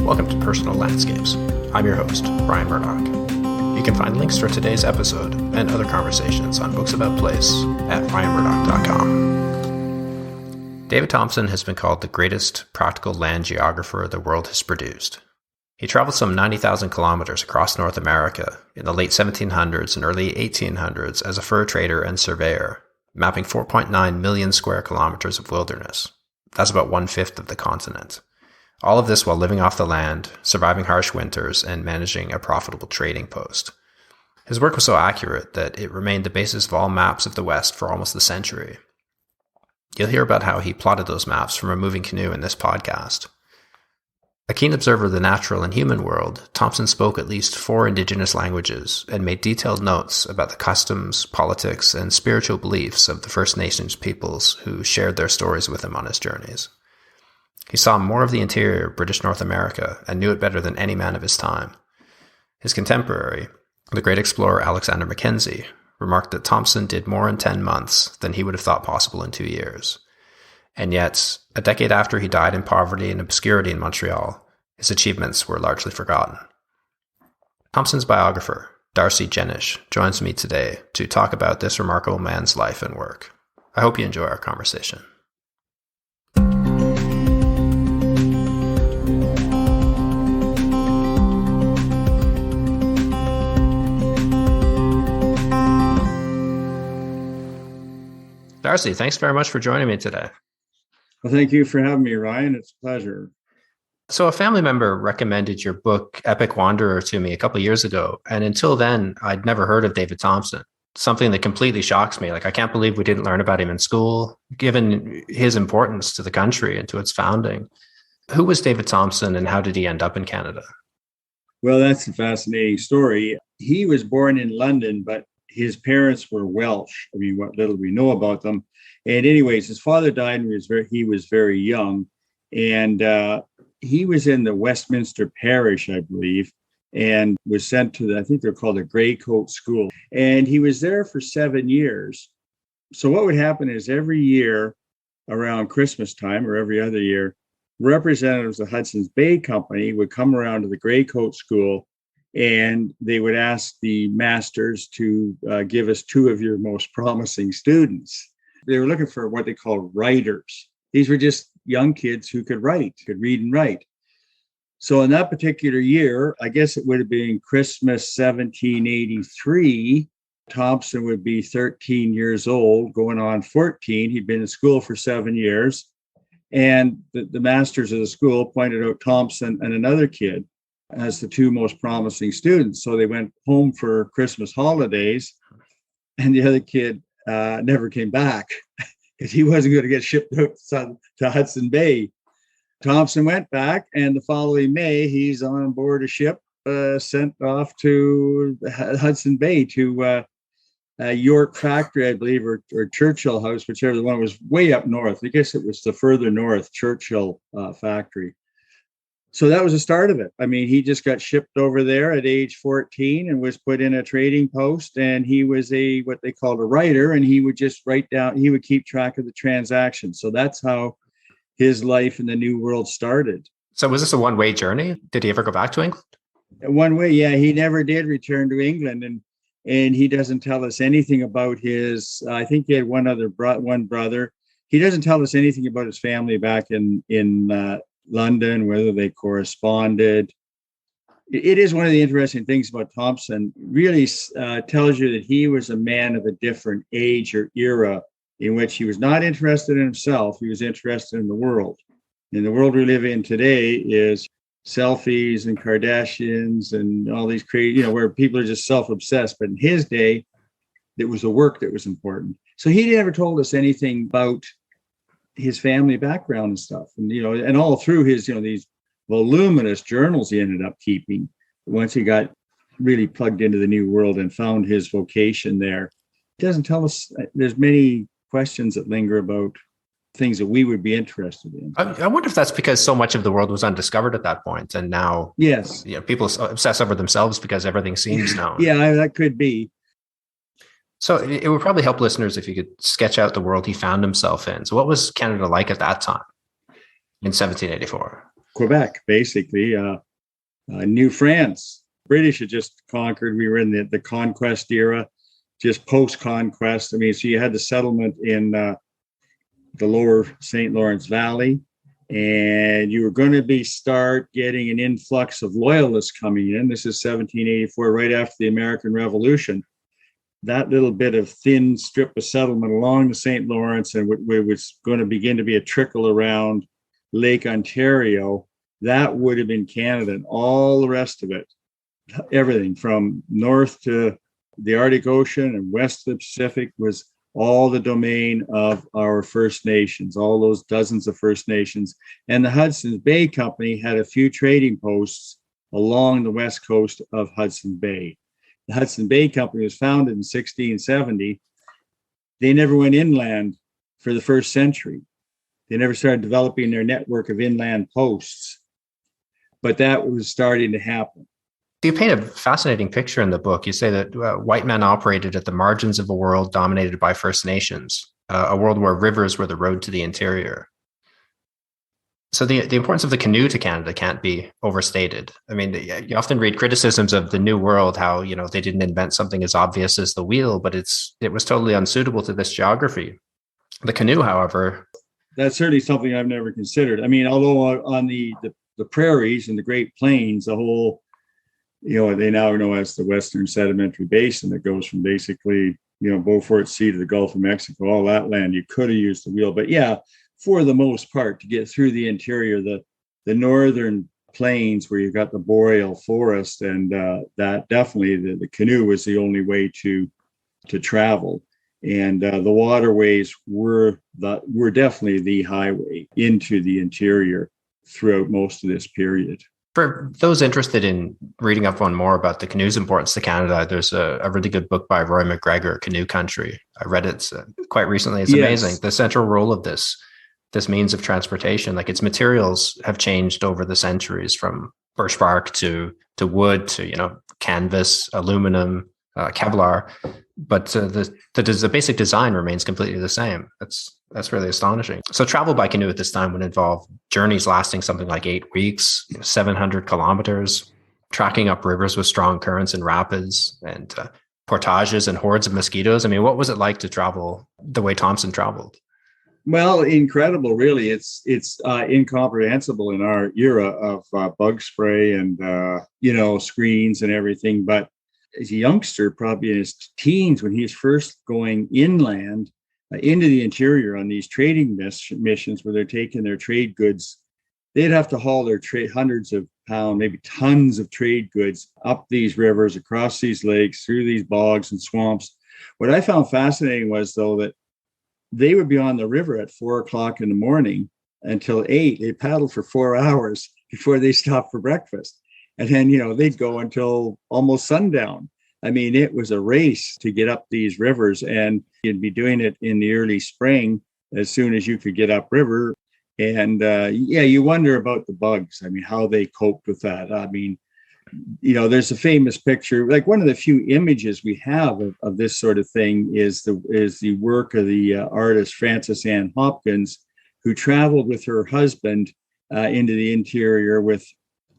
Welcome to Personal Landscapes. I'm your host, Ryan Murdoch. You can find links for today's episode and other conversations on Books About Place at ryanmurdoch.com. David Thompson has been called the greatest practical land geographer the world has produced. He traveled some 90,000 kilometers across North America in the late 1700s and early 1800s as a fur trader and surveyor, mapping 4.9 million square kilometers of wilderness. That's about 1/5 of the continent. All of this while living off the land, surviving harsh winters, and managing a profitable trading post. His work was so accurate that it remained the basis of all maps of the West for almost a century. You'll hear about how he plotted those maps from a moving canoe in this podcast. A keen observer of the natural and human world, Thompson spoke at least 4 indigenous languages and made detailed notes about the customs, politics, and spiritual beliefs of the First Nations peoples who shared their stories with him on his journeys. He saw more of the interior of British North America and knew it better than any man of his time. His contemporary, the great explorer Alexander Mackenzie, remarked that Thompson did more in 10 months than he would have thought possible in 2 years. And yet, a decade after he died in poverty and obscurity in Montreal, his achievements were largely forgotten. Thompson's biographer, D'Arcy Jenish, joins me today to talk about this remarkable man's life and work. I hope you enjoy our conversation. D'Arcy, thanks very much for joining me today. Well, thank you for having me, Ryan. It's a pleasure. So a family member recommended your book, Epic Wanderer, to me a couple of years ago. And until then, I'd never heard of David Thompson, something that completely shocks me. I can't believe we didn't learn about him in school, given his importance to the country and to its founding. Who was David Thompson and how did he end up in Canada? Well, that's a fascinating story. He was born in London, but his parents were Welsh. I mean, what little we know about them. And anyways, his father died when he was very young. And he was in the Westminster Parish, I believe, and was sent to I think they're called the Greycoat School. And he was there for 7 years. So what would happen is every year around Christmas time or every other year, representatives of Hudson's Bay Company would come around to the Greycoat School and they would ask the masters to give us 2 of your most promising students. They were looking for what they call writers. These were just young kids who could read and write. So in that particular year, I guess it would have been Christmas 1783, Thompson would be 13 years old, going on 14. He'd been in school for 7 years. And the masters of the school pointed out Thompson and another kid as the 2 most promising students. So they went home for Christmas holidays, and the other kid never came back because he wasn't going to get shipped out to Hudson Bay. Thompson went back, and the following May, he's on board a ship sent off to Hudson Bay to York Factory, I believe, or Churchill House, whichever the one was way up north. I guess it was the further north Churchill factory. So that was the start of it. I mean, he just got shipped over there at age 14 and was put in a trading post. And he was what they called a writer, and he would just write down, he would keep track of the transactions. So that's how his life in the New World started. So was this a one-way journey? Did he ever go back to England? One way, yeah. He never did return to England. And he doesn't tell us anything about I think he had one brother. He doesn't tell us anything about his family back in London, whether they corresponded. It is one of the interesting things about Thompson. Really tells you that he was a man of a different age or era in which he was not interested in himself. He was interested in the world. And the world we live in today is selfies and Kardashians and all these crazy, where people are just self-obsessed. But in his day, it was the work that was important. So he never told us anything about his family background and stuff. And, and all through his, these voluminous journals he ended up keeping once he got really plugged into the New World and found his vocation there. It doesn't tell us, there's many questions that linger about things that we would be interested in. I wonder if that's because so much of the world was undiscovered at that point, and now yes, people obsess over themselves because everything seems known. Yeah, that could be. So it would probably help listeners if you could sketch out the world he found himself in. So what was Canada like at that time in 1784? Quebec, basically. New France. British had just conquered. We were in the conquest era, just post-conquest. I mean, so you had the settlement in the lower St. Lawrence Valley, and you were going to start getting an influx of loyalists coming in. This is 1784, right after the American Revolution. That little bit of thin strip of settlement along the St. Lawrence, and where was going to begin to be a trickle around Lake Ontario, that would have been Canada, and all the rest of it, everything from north to the Arctic Ocean and west to the Pacific, was all the domain of our First Nations, all those dozens of First Nations. And the Hudson's Bay Company had a few trading posts along the west coast of Hudson Bay. The Hudson Bay Company was founded in 1670. They never went inland for the first century. They never started developing their network of inland posts. But that was starting to happen. You paint a fascinating picture in the book. You say that white men operated at the margins of a world dominated by First Nations, a world where rivers were the road to the interior. So the importance of the canoe to Canada can't be overstated. I mean, you often read criticisms of the New World, how, they didn't invent something as obvious as the wheel, but it was totally unsuitable to this geography. The canoe, however... That's certainly something I've never considered. I mean, although on the prairies and the Great Plains, the whole, they now know as the Western Sedimentary Basin that goes from basically, Beaufort Sea to the Gulf of Mexico, all that land, you could have used the wheel. But yeah, for the most part, to get through the interior, the northern plains where you've got the boreal forest, and that definitely the canoe was the only way to travel. And the waterways were definitely the highway into the interior throughout most of this period. For those interested in reading up on more about the canoe's importance to Canada, there's a really good book by Roy McGregor, Canoe Country. I read it quite recently. It's amazing. The central role of this means of transportation, like its materials have changed over the centuries, from birch bark to wood to, canvas, aluminum, Kevlar. But the basic design remains completely the same. That's really astonishing. So travel by canoe at this time would involve journeys lasting something like 8 weeks, 700 kilometers, tracking up rivers with strong currents and rapids, and portages and hordes of mosquitoes. I mean, what was it like to travel the way Thompson traveled? Well, incredible, really. It's incomprehensible in our era of bug spray and, screens and everything. But as a youngster, probably in his teens, when he was first going inland into the interior on these trading missions where they're taking their trade goods, they'd have to haul their hundreds of pounds, maybe tons of trade goods up these rivers, across these lakes, through these bogs and swamps. What I found fascinating was, though, that they would be on the river at 4:00 in the morning until 8. They paddled for 4 hours before they stopped for breakfast. And then, they'd go until almost sundown. I mean, it was a race to get up these rivers, and you'd be doing it in the early spring as soon as you could get upriver. And you wonder about the bugs. I mean, how they coped with that. I mean, there's a famous picture, like one of the few images we have of this sort of thing is the work of the artist Frances Ann Hopkins, who traveled with her husband into the interior with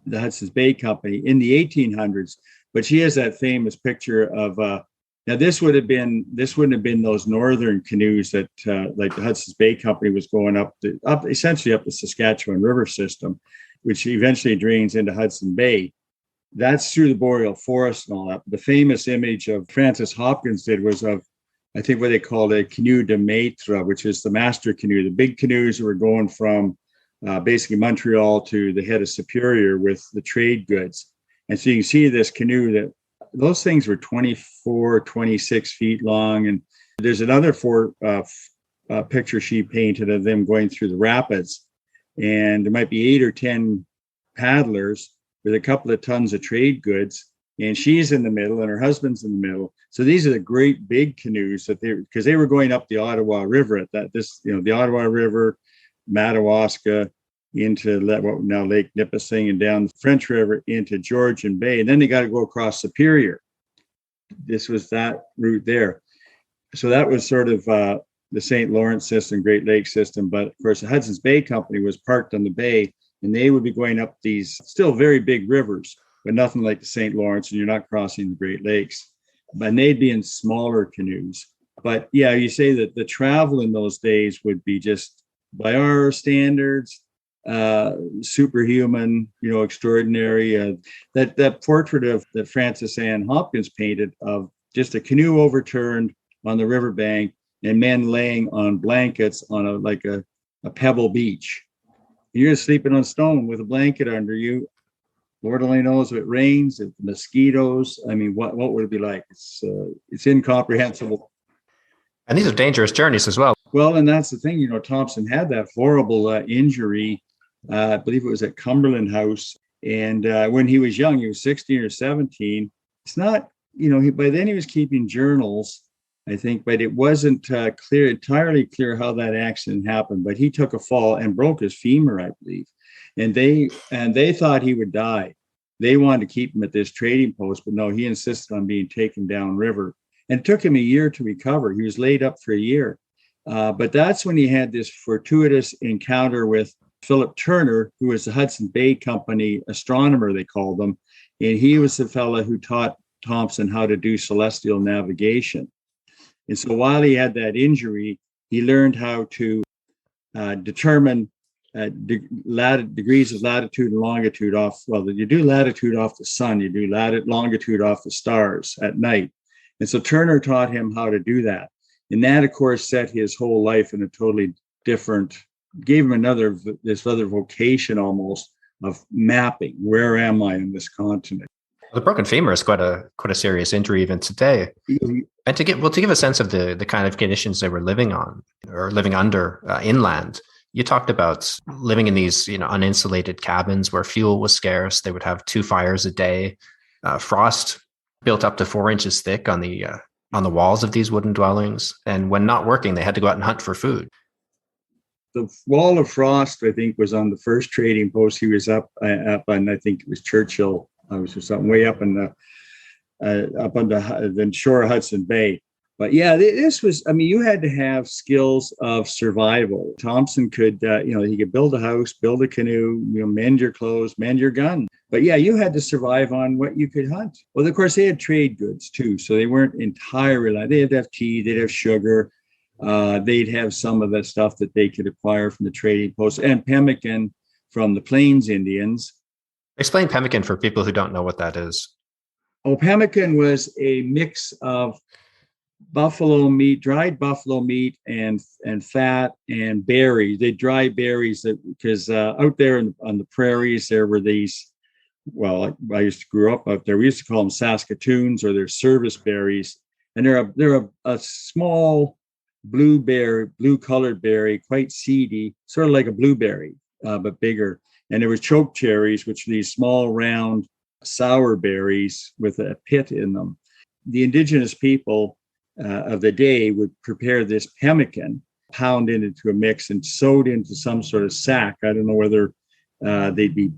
the Hudson's Bay Company in the 1800s. But she has that famous picture of now this wouldn't have been those northern canoes that like the Hudson's Bay Company was going up essentially up the Saskatchewan River system, which eventually drains into Hudson Bay. That's through the boreal forest and all that. The famous image of Frances Hopkins did was of, I think, what they called a canoe de maître, which is the master canoe, the big canoes that were going from basically Montreal to the head of Superior with the trade goods. And so you can see this canoe, that those things were 24, 26 feet long. And there's another picture she painted of them going through the rapids. And there might be 8 or 10 paddlers with a couple of tons of trade goods. And she's in the middle and her husband's in the middle. So these are the great big canoes because they were going up the Ottawa River the Ottawa River, Madawaska, into now Lake Nipissing, and down the French River into Georgian Bay. And then they got to go across Superior. This was that route there. So that was sort of the St. Lawrence system, Great Lakes system. But of course, the Hudson's Bay Company was parked on the bay and they would be going up these still very big rivers, but nothing like the St. Lawrence, and you're not crossing the Great Lakes. But they'd be in smaller canoes. But yeah, you say that the travel in those days would be just, by our standards, superhuman, extraordinary. That portrait of that Frances Ann Hopkins painted of just a canoe overturned on the riverbank and men laying on blankets on a pebble beach. You're sleeping on stone with a blanket under you. Lord only knows if it rains, if mosquitoes. I mean, what would it be like? It's incomprehensible. And these are dangerous journeys as well. Well, and that's the thing. Thompson had that horrible injury. I believe it was at Cumberland House. And when he was young, he was 16 or 17. It's not, by then he was keeping journals, I think, but it wasn't entirely clear how that accident happened. But he took a fall and broke his femur, I believe. And they thought he would die. They wanted to keep him at this trading post, but no, he insisted on being taken downriver. And it took him a year to recover. He was laid up for a year. But that's when he had this fortuitous encounter with Philip Turner, who was the Hudson Bay Company astronomer, they called him. And he was the fellow who taught Thompson how to do celestial navigation. And so while he had that injury, he learned how to determine degrees of latitude and longitude you do latitude off the sun, you do longitude off the stars at night. And so Turner taught him how to do that. And that, of course, set his whole life in a totally different, gave him this other vocation almost of mapping. Where am I in this continent? The broken femur is quite a serious injury even today. And to give a sense of the kind of conditions they were living on or living under inland, you talked about living in these uninsulated cabins where fuel was scarce. They would have 2 fires a day. Frost built up to 4 inches thick on the walls of these wooden dwellings, and when not working, they had to go out and hunt for food. The wall of frost, I think, was on the first trading post. He was up on, I think it was Churchill. I was just something way up on the shore of Hudson Bay. But yeah, this was, you had to have skills of survival. Thompson could, he could build a house, build a canoe, mend your clothes, mend your gun. But yeah, you had to survive on what you could hunt. Well, of course, they had trade goods too. So they weren't entirely, they had to have tea, they'd have sugar. They'd have some of the stuff that they could acquire from the trading posts and pemmican from the Plains Indians. Explain pemmican for people who don't know what that is. Oh, pemmican was a mix of buffalo meat, dried buffalo meat, and fat and berries. They dry berries because out there on the prairies there were these. Well, I used to grow up out there. We used to call them Saskatoons, or they're service berries, and they're a small blue-colored berry, quite seedy, sort of like a blueberry, but bigger. And there was choke cherries, which are these small, round, sour berries with a pit in them. The indigenous people of the day would prepare this pemmican, pound it into a mix and sewed into some sort of sack. I don't know whether they'd be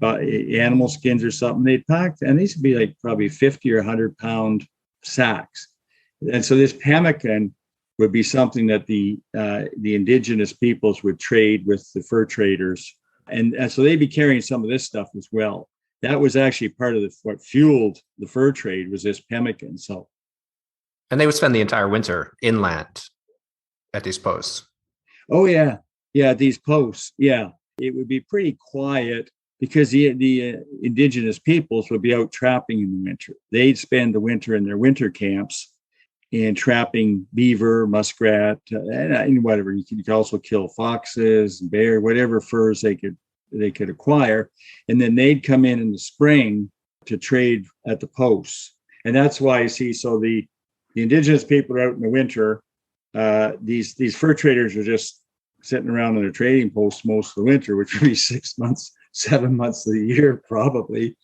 animal skins or something. They'd packed, and these would be like probably 50 or 100 pound sacks. And so this pemmican would be something that the indigenous peoples would trade with the fur traders. And so they'd be carrying some of this stuff as well. That was actually part of what fueled the fur trade, was this pemmican. And they would spend the entire winter inland at these posts. Oh, yeah. Yeah, these posts. Yeah. It would be pretty quiet because the indigenous peoples would be out trapping in the winter. They'd spend the winter in their winter camps and trapping beaver, muskrat, and whatever. You could also kill foxes, bear, whatever furs they could acquire. And then they'd come in the spring to trade at the posts. And that's why you see, so the indigenous people are out in the winter. These fur traders are just sitting around on their trading posts most of the winter, which would be 6 months, 7 months of the year, probably.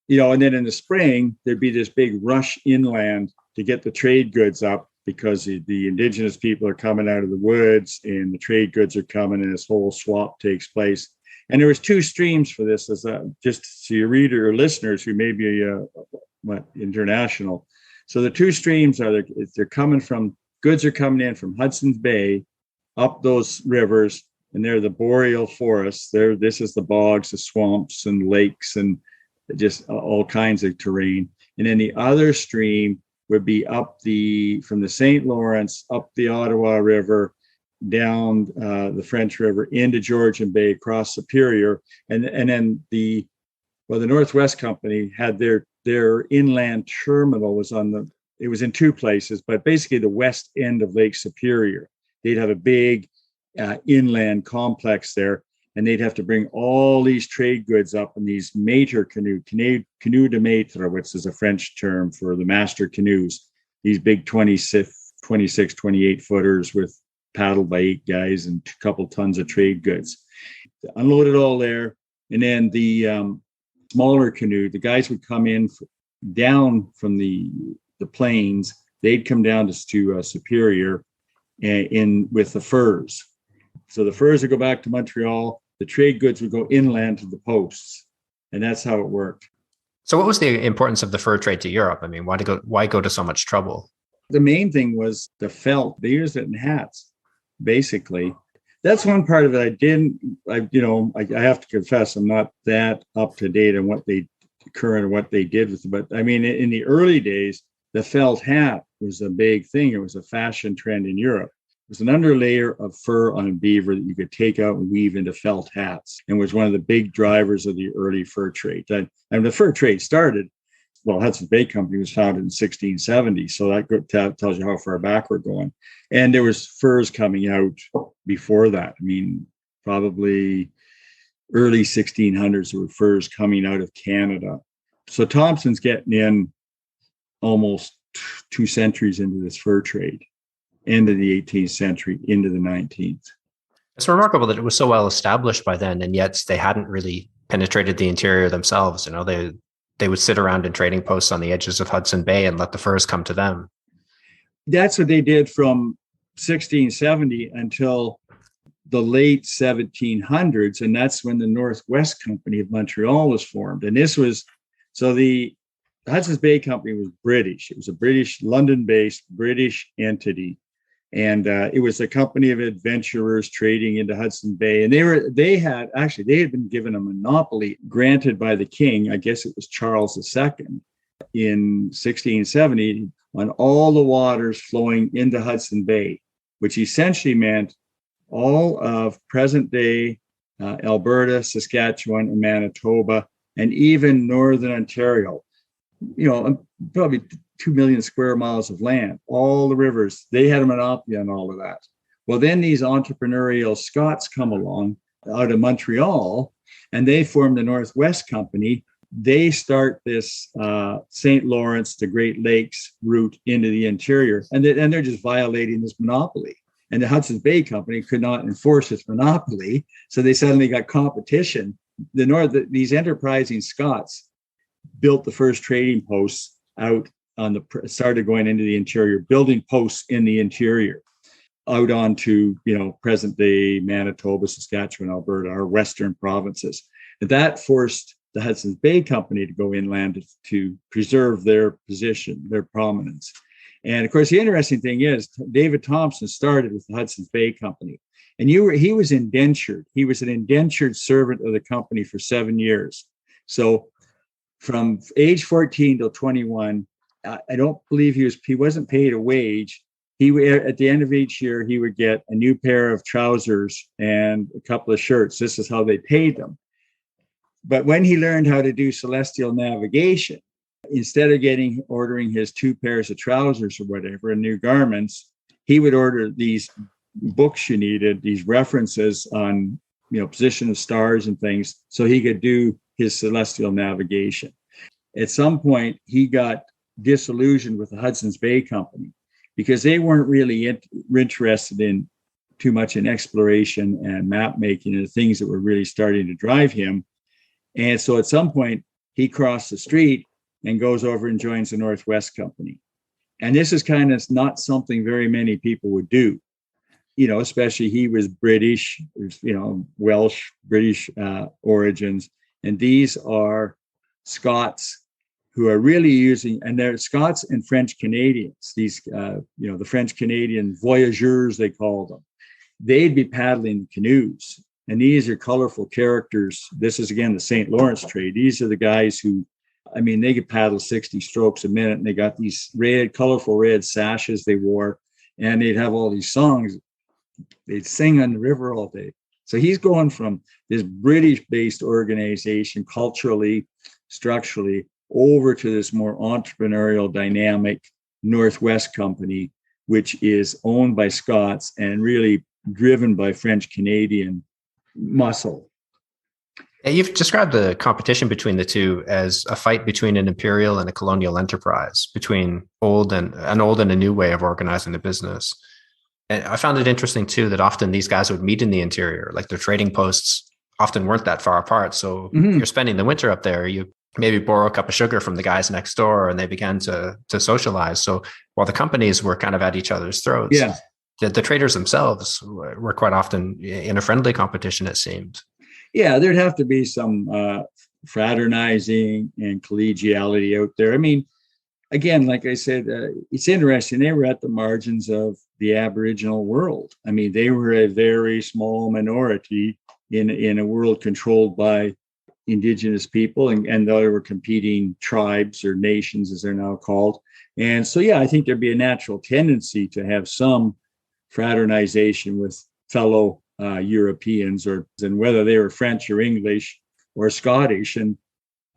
And then in the spring, there'd be this big rush inland to get the trade goods up, because the indigenous people are coming out of the woods and the trade goods are coming, and this whole swap takes place. And there was 2 streams for this, as just to your reader or listeners who may be international. So the 2 streams are goods are coming in from Hudson's Bay up those rivers, and they're the boreal forests. This is the bogs, the swamps, and lakes, and just all kinds of terrain. And then the other stream would be from the St. Lawrence up the Ottawa River, down the French River into Georgian Bay, across Superior, and then the Northwest Company had their inland terminal it was in two places, but basically the west end of Lake Superior. They'd have a big inland complex there, and they'd have to bring all these trade goods up in these major canoe de maître, which is a French term for the master canoes, these big 26, 28 footers with paddled by 8 guys and a couple tons of trade goods. Unload it all there. And then the smaller canoe, the guys would come in down from the plains. They'd come down to Superior with the furs. So the furs would go back to Montreal. The trade goods would go inland to the posts. And that's how it worked. So what was the importance of the fur trade to Europe? I mean, why go to so much trouble? The main thing was the felt. They used it in hats, basically. That's one part of it. I have to confess, I'm not that up to date on what they did with it. But I mean, in the early days, the felt hat was a big thing. It was a fashion trend in Europe. It was an underlayer of fur on a beaver that you could take out and weave into felt hats, and was one of the big drivers of the early fur trade. And the fur trade started, Hudson's Bay Company was founded in 1670. So that tells you how far back we're going. And there was furs coming out before that. I mean, probably early 1600s, there were furs coming out of Canada. So Thompson's getting in almost 2 centuries into this fur trade, end of the 18th century, into the 19th. It's remarkable that it was so well established by then, and yet they hadn't really penetrated the interior themselves. They would sit around in trading posts on the edges of Hudson Bay and let the furs come to them. That's what they did from 1670 until the late 1700s. And that's when the Northwest Company of Montreal was formed. And the Hudson's Bay Company was British. It was a British, London-based British entity. And it was a company of adventurers trading into Hudson Bay. And they had been given a monopoly granted by the king, I guess it was Charles II, in 1670, on all the waters flowing into Hudson Bay, which essentially meant all of present-day Alberta, Saskatchewan, and Manitoba, and even northern Ontario. Probably 2 million square miles of land, all the rivers. They had a monopoly on all of that. Well, then these entrepreneurial Scots come along out of Montreal, and they form the Northwest Company. They start this St. Lawrence to Great Lakes route into the interior, and they're just violating this monopoly. And the Hudson's Bay Company could not enforce its monopoly, so they suddenly got competition. These enterprising Scots built the first trading posts out started going into the interior, building posts in the interior out onto, present day Manitoba, Saskatchewan, Alberta, our western provinces. And that forced the Hudson's Bay Company to go inland to preserve their position, their prominence. And of course, the interesting thing is David Thompson started with the Hudson's Bay Company, and he was indentured. He was an indentured servant of the company for 7 years. So from age 14 till 21, I don't believe he wasn't paid a wage. At the end of each year, he would get a new pair of trousers and a couple of shirts. This is how they paid them. But when he learned how to do celestial navigation, instead of ordering his 2 pairs of trousers or whatever and new garments, he would order these books you needed, these references on position of stars and things, so he could do his celestial navigation. At some point, he got disillusioned with the Hudson's Bay Company because they weren't really interested in too much in exploration and map making and the things that were really starting to drive him. And so at some point, he crossed the street and goes over and joins the Northwest Company. And this is kind of not something very many people would do, especially he was British, Welsh, British origins. And these are Scots who are really using, and they're Scots and French Canadians, these, the French Canadian voyageurs, they call them. they'd be paddling canoes. And these are colorful characters. This is, again, the St. Lawrence trade. These are the guys who, I mean, they could paddle 60 strokes a minute, and they got these colorful red sashes they wore, and they'd have all these songs. They'd sing on the river all day. So he's going from this British-based organization, culturally, structurally, over to this more entrepreneurial, dynamic Northwest company, which is owned by Scots and really driven by French-Canadian muscle. You've described the competition between the two as a fight between an imperial and a colonial enterprise, between an old and a new way of organizing the business. And I found it interesting, too, that often these guys would meet in the interior, like their trading posts often weren't that far apart. So you're spending the winter up there, you maybe borrow a cup of sugar from the guys next door, and they began to socialize. So while the companies were kind of at each other's throats, the traders themselves were quite often in a friendly competition, it seemed. Yeah, there'd have to be some fraternizing and collegiality out there. I mean, again, like I said, it's interesting. They were at the margins of the Aboriginal world. I mean, they were a very small minority in a world controlled by Indigenous people, and they were competing tribes or nations, as they're now called. And so, yeah, I think there'd be a natural tendency to have some fraternization with fellow Europeans, and whether they were French or English or Scottish. And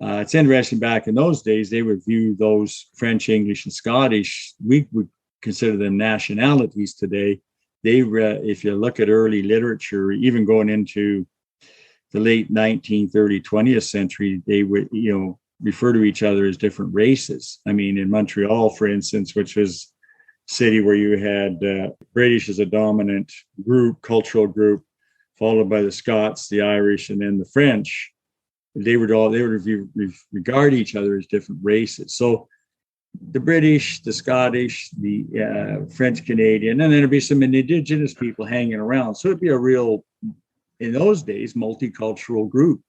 it's interesting, back in those days, they would view those French, English, and Scottish, we would consider them nationalities today. They, if you look at early literature, even going into the late 19th, early 20th century, they would, refer to each other as different races. I mean, in Montreal, for instance, which was a city where you had British as a dominant group, cultural group, followed by the Scots, the Irish, and then the French, they would regard each other as different races. So the British, the Scottish, the French Canadian, and then there'd be some Indigenous people hanging around. So it'd be a real, in those days, multicultural group.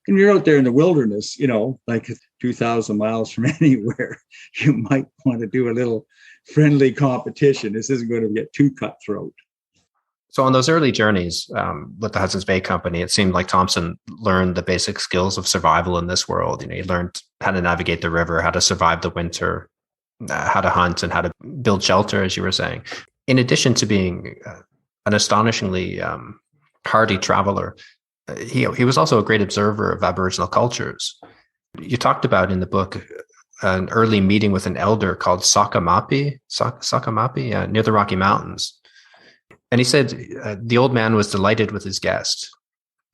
And you're out there in the wilderness, like 2,000 miles from anywhere, you might want to do a little friendly competition. This isn't going to get too cutthroat. So on those early journeys with the Hudson's Bay Company, it seemed like Thompson learned the basic skills of survival in this world. He learned how to navigate the river, how to survive the winter, how to hunt, and how to build shelter, as you were saying. In addition to being an astonishingly hardy traveler, he was also a great observer of Aboriginal cultures. You talked about in the book an early meeting with an elder called Sakamapi near the Rocky Mountains. And he said the old man was delighted with his guest.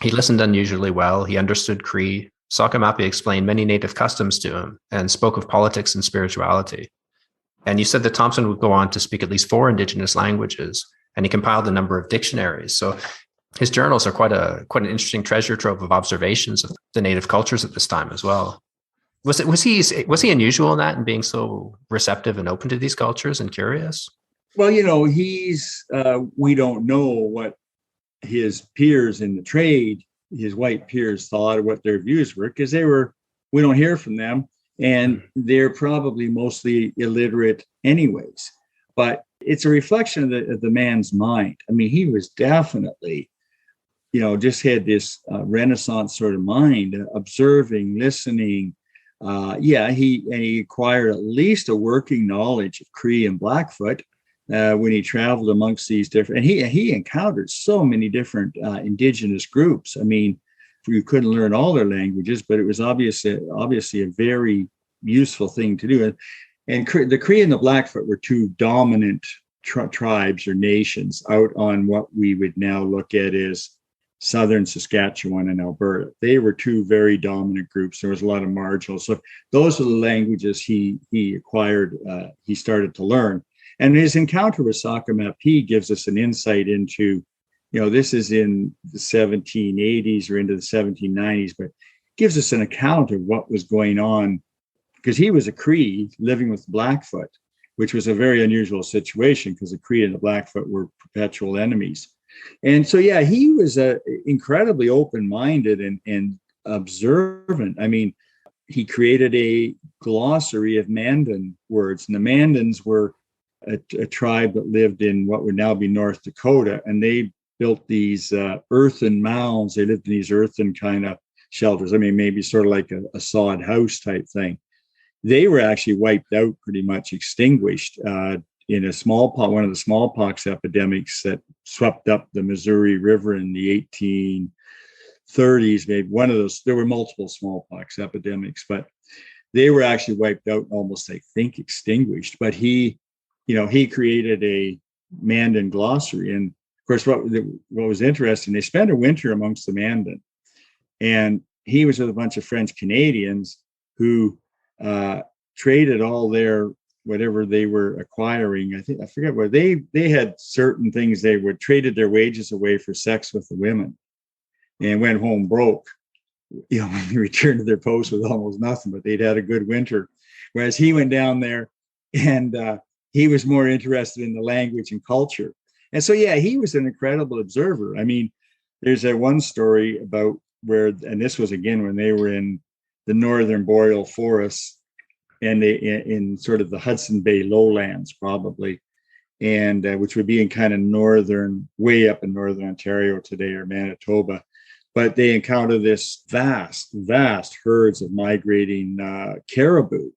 He listened unusually well. He understood Cree. Sakamapi explained many native customs to him and spoke of politics and spirituality. And you said that Thompson would go on to speak at least 4 Indigenous languages, and he compiled a number of dictionaries. So his journals are quite an interesting treasure trove of observations of the native cultures at this time as well. Was he unusual in that, and being so receptive and open to these cultures and curious? Well, we don't know what his peers in the trade, his white peers, thought, or what their views were, because we don't hear from them, and they're probably mostly illiterate anyways. But it's a reflection of the man's mind. I mean, he was definitely, just had this Renaissance sort of mind, observing, listening. He acquired at least a working knowledge of Cree and Blackfoot when he traveled amongst these different, and he encountered so many different Indigenous groups. I mean, you couldn't learn all their languages, but it was obviously a very useful thing to do. And the Cree and the Blackfoot were 2 dominant tribes or nations out on what we would now look at as southern Saskatchewan and Alberta. They were 2 very dominant groups. There was a lot of marginal. So those are the languages he acquired, he started to learn. And his encounter with Sakamapi gives us an insight into, this is in the 1780s or into the 1790s, but gives us an account of what was going on, because he was a Cree living with Blackfoot, which was a very unusual situation because the Cree and the Blackfoot were perpetual enemies. And so, he was incredibly open-minded and observant. I mean, he created a glossary of Mandan words, and the Mandans were a tribe that lived in what would now be North Dakota, and they built these earthen mounds. They lived in these earthen kind of shelters. I mean, maybe sort of like a sod house type thing. They were actually wiped out, pretty much extinguished in a one of the smallpox epidemics that swept up the Missouri River in the 1830s. Maybe one of those. There were multiple smallpox epidemics, but they were actually wiped out, almost, I think, extinguished. But he created a Mandan glossary, and of course, what was interesting, they spent a winter amongst the Mandan, and he was with a bunch of French Canadians who traded all their whatever they were acquiring. I forget what they had certain things. They would traded their wages away for sex with the women, and went home broke. When they returned to their post with almost nothing, but they'd had a good winter. Whereas he went down there, and he was more interested in the language and culture. And so, yeah, he was an incredible observer. I mean, there's that one story about where, and this was again when they were in the northern boreal forests, and they in sort of the Hudson Bay lowlands, probably, and which would be in kind of way up in northern Ontario today, or Manitoba. But they encountered this vast herds of migrating caribou,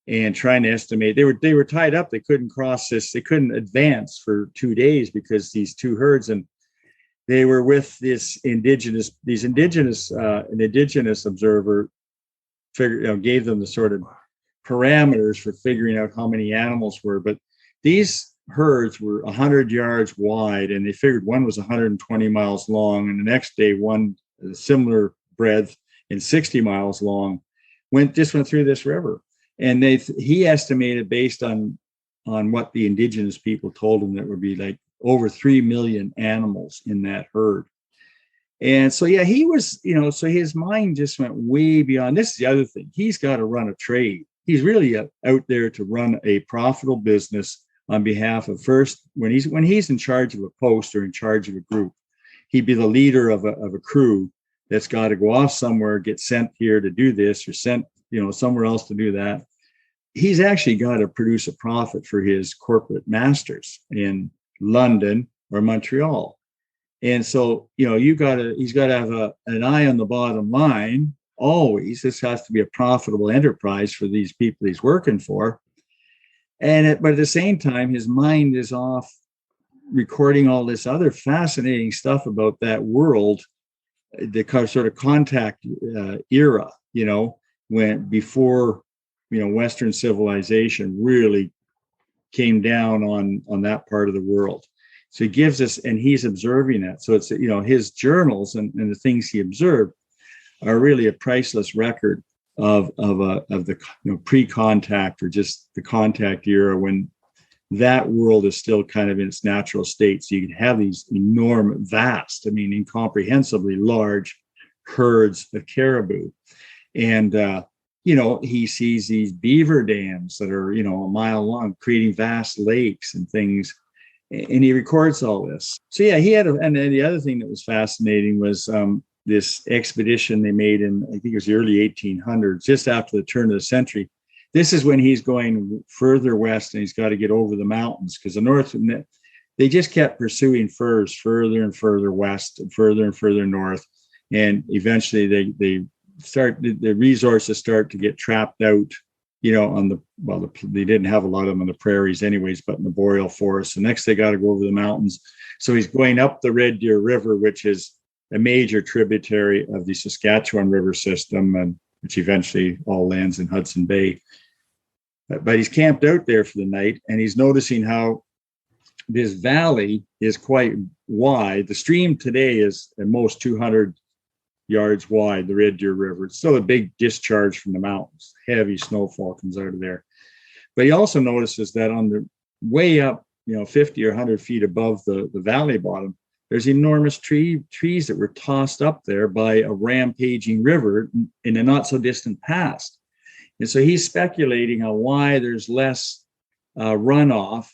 and trying to estimate. They were tied up. They couldn't cross this. They couldn't advance for 2 days because these two herds, and they were with an indigenous observer. Gave them the sort of parameters for figuring out how many animals were. But these herds were 100 yards wide, and they figured one was 120 miles long, and the next day one similar breadth and 60 miles long went through this river. And he estimated, based on what the indigenous people told him, that would be like over 3 million animals in that herd. And so, yeah, he was, so his mind just went way beyond. This is the other thing. He's got to run a trade. He's really out there to run a profitable business on behalf of, first, when he's in charge of a post or in charge of a group, he'd be the leader of a crew that's got to go off somewhere, get sent here to do this, or sent, somewhere else to do that. He's actually got to produce a profit for his corporate masters in London or Montreal. And so, he's got to have an eye on the bottom line always. This has to be a profitable enterprise for these people he's working for. But at the same time, his mind is off recording all this other fascinating stuff about that world, the sort of contact era, before, Western civilization really came down on that part of the world. So he gives us, and he's observing that. So it's, his journals and the things he observed are really a priceless record of the pre-contact, or just the contact era, when that world is still kind of in its natural state. So you can have these vast, incomprehensibly large herds of caribou. And, he sees these beaver dams that are, a mile long, creating vast lakes and things. And he records all this. So, yeah, and then the other thing that was fascinating was this expedition they made in, I think it was the early 1800s, just after the turn of the century. This is when he's going further west, and he's got to get over the mountains, because the north, they just kept pursuing furs further and further west and further north. And eventually the resources start to get trapped out, they didn't have a lot of them on the prairies anyways, but in the boreal forest. So next they got to go over the mountains. So he's going up the Red Deer River, which is a major tributary of the Saskatchewan River system, and which eventually all lands in Hudson Bay. But he's camped out there for the night, and he's noticing how this valley is quite wide. The stream today is at most 200 yards wide, the Red Deer River. It's still a big discharge from the mountains. Heavy snowfall comes out of there. But he also notices that on the way up, 50 or 100 feet above the valley bottom, there's enormous trees that were tossed up there by a rampaging river in a not so distant past. And so he's speculating on why there's less runoff,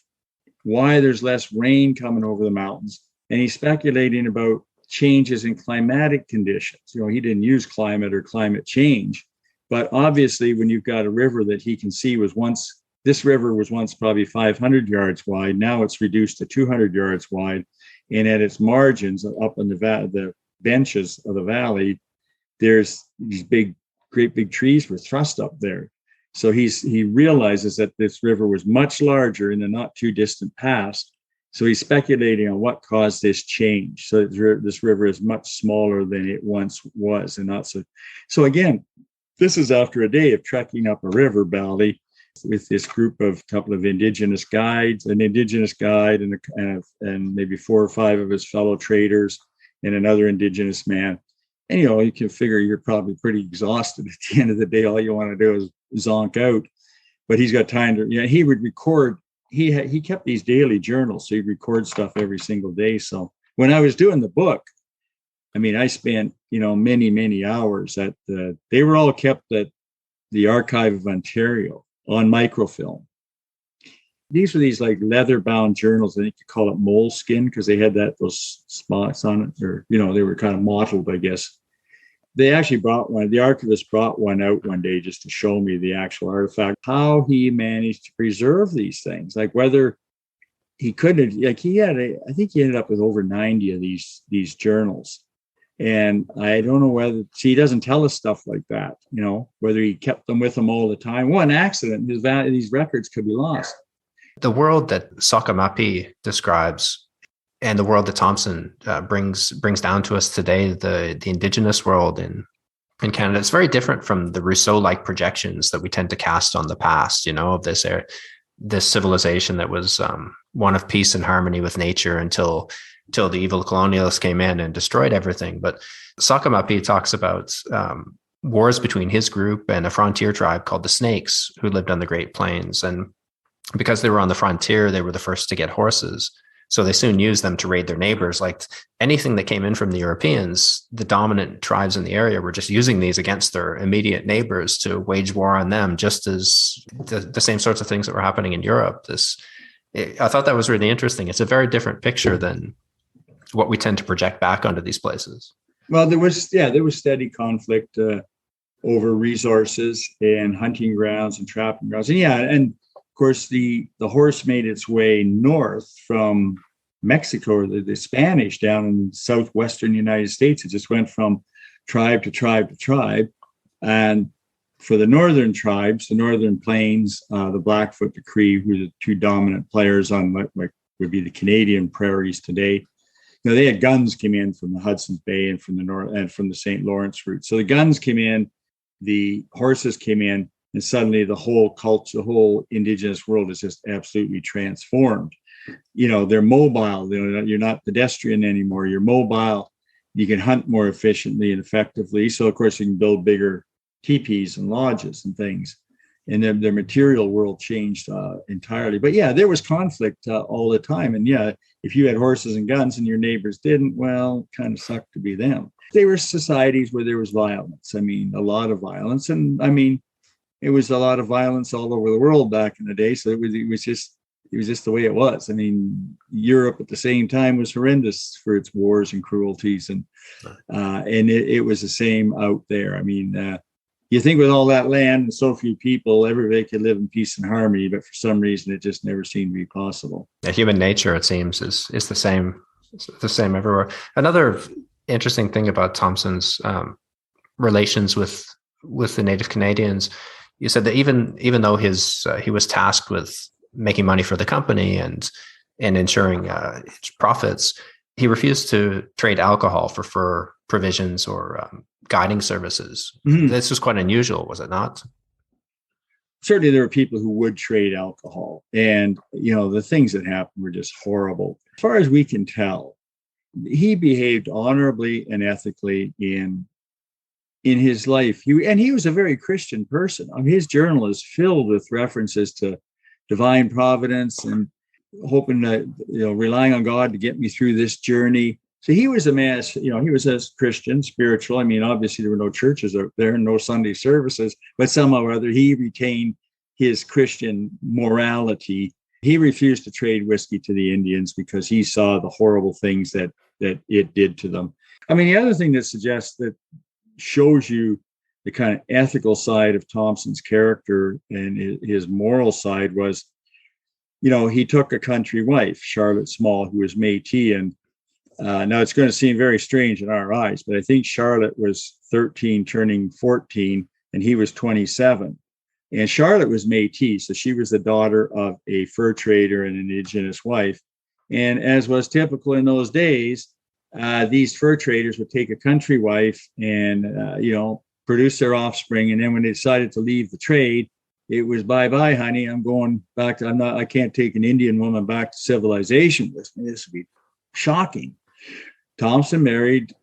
why there's less rain coming over the mountains. And he's speculating about changes in climatic conditions. He didn't use climate or climate change, but obviously when you've got a river that he can see this river was once probably 500 yards wide. Now it's reduced to 200 yards wide. And at its margins, up on the benches of the valley, there's these great big trees were thrust up there. So he realizes that this river was much larger in the not too distant past. So he's speculating on what caused this change. So this river is much smaller than it once was, and not so. So again, this is after a day of trekking up a river valley with this group of a couple of indigenous guides, an indigenous guide, and maybe 4 or 5 of his fellow traders, and another indigenous man. And you can figure you're probably pretty exhausted at the end of the day. All you want to do is zonk out. But he's got time to. He would record. He kept these daily journals, so he'd record stuff every single day. So when I was doing the book, I spent many hours at they were all kept at the Archive of Ontario on microfilm. These were these like leather bound journals. I think you call it moleskin because they had those spots on it, or they were kind of mottled, I guess. They actually brought one. The archivist brought one out one day just to show me the actual artifact. How he managed to preserve these things, like whether he couldn't, like I think he ended up with over 90 of these journals. And I don't know whether he doesn't tell us stuff like that, whether he kept them with him all the time. One accident, these records could be lost. The world that Sakamapi describes and the world that Thompson brings down to us today, the indigenous world in Canada, it's very different from the Rousseau-like projections that we tend to cast on the past, of this civilization that was one of peace and harmony with nature until the evil colonialists came in and destroyed everything. But Sakamapi talks about wars between his group and a frontier tribe called the Snakes, who lived on the Great Plains. And because they were on the frontier, they were the first to get horses. So they soon used them to raid their neighbors. Like anything that came in from the Europeans, the dominant tribes in the area were just using these against their immediate neighbors to wage war on them, just as the same sorts of things that were happening in Europe. I thought that was really interesting. It's a very different picture than what we tend to project back onto these places. Well, there was steady conflict over resources and hunting grounds and trapping grounds. And of course, the horse made its way north from Mexico, or the Spanish down in southwestern United States. It just went from tribe to tribe to tribe. And for the northern tribes, the Northern Plains, the Blackfoot, the Cree, who are the two dominant players on what would be the Canadian prairies today. They had guns came in from the Hudson's Bay and from the north and from the St. Lawrence route. So the guns came in, the horses came in, and suddenly the whole culture, the whole indigenous world is just absolutely transformed. They're mobile. You're not pedestrian anymore. You're mobile. You can hunt more efficiently and effectively. So of course you can build bigger teepees and lodges and things. And then their material world changed entirely. But there was conflict all the time. And if you had horses and guns and your neighbors didn't, well, it kind of sucked to be them. They were societies where there was violence. A lot of violence. And it was a lot of violence all over the world back in the day. So it was just the way it was. Europe at the same time was horrendous for its wars and cruelties. And it was the same out there. You think with all that land and so few people, everybody could live in peace and harmony, but for some reason, it just never seemed to be possible. Human nature, it seems, is the same. It's the same everywhere. Another interesting thing about Thompson's relations with the Native Canadians, you said that even though he was tasked with making money for the company and ensuring profits, he refused to trade alcohol for fur provisions or guiding services. Mm-hmm. This was quite unusual, was it not? Certainly there were people who would trade alcohol, and the things that happened were just horrible. As far as we can tell, he behaved honorably and ethically in his life. He was a very Christian person. His journal is filled with references to divine providence and hoping that, relying on God to get me through this journey. So he was a man, he was a Christian, spiritual. Obviously there were no churches out there and no Sunday services, but somehow or other he retained his Christian morality. He refused to trade whiskey to the Indians because he saw the horrible things that it did to them. The other thing that shows you the kind of ethical side of Thompson's character and his moral side was, he took a country wife, Charlotte Small, who was Métis, and Now, it's going to seem very strange in our eyes, but I think Charlotte was 13, turning 14, and he was 27. And Charlotte was Métis, so she was the daughter of a fur trader and an indigenous wife. And as was typical in those days, these fur traders would take a country wife and, produce their offspring. And then when they decided to leave the trade, it was bye-bye, honey. I'm going back to, I can't take an Indian woman back to civilization with me. This would be shocking. Thompson married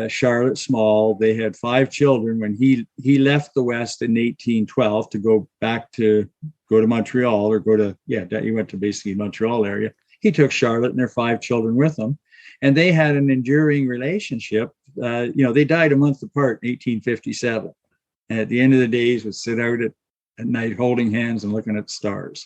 Charlotte Small. They had 5 children. When he left the West in 1812 to go to Montreal, he went to basically Montreal area. He took Charlotte and their 5 children with him, and they had an enduring relationship. They died a month apart in 1857. And at the end of the days, would sit out at night holding hands and looking at the stars.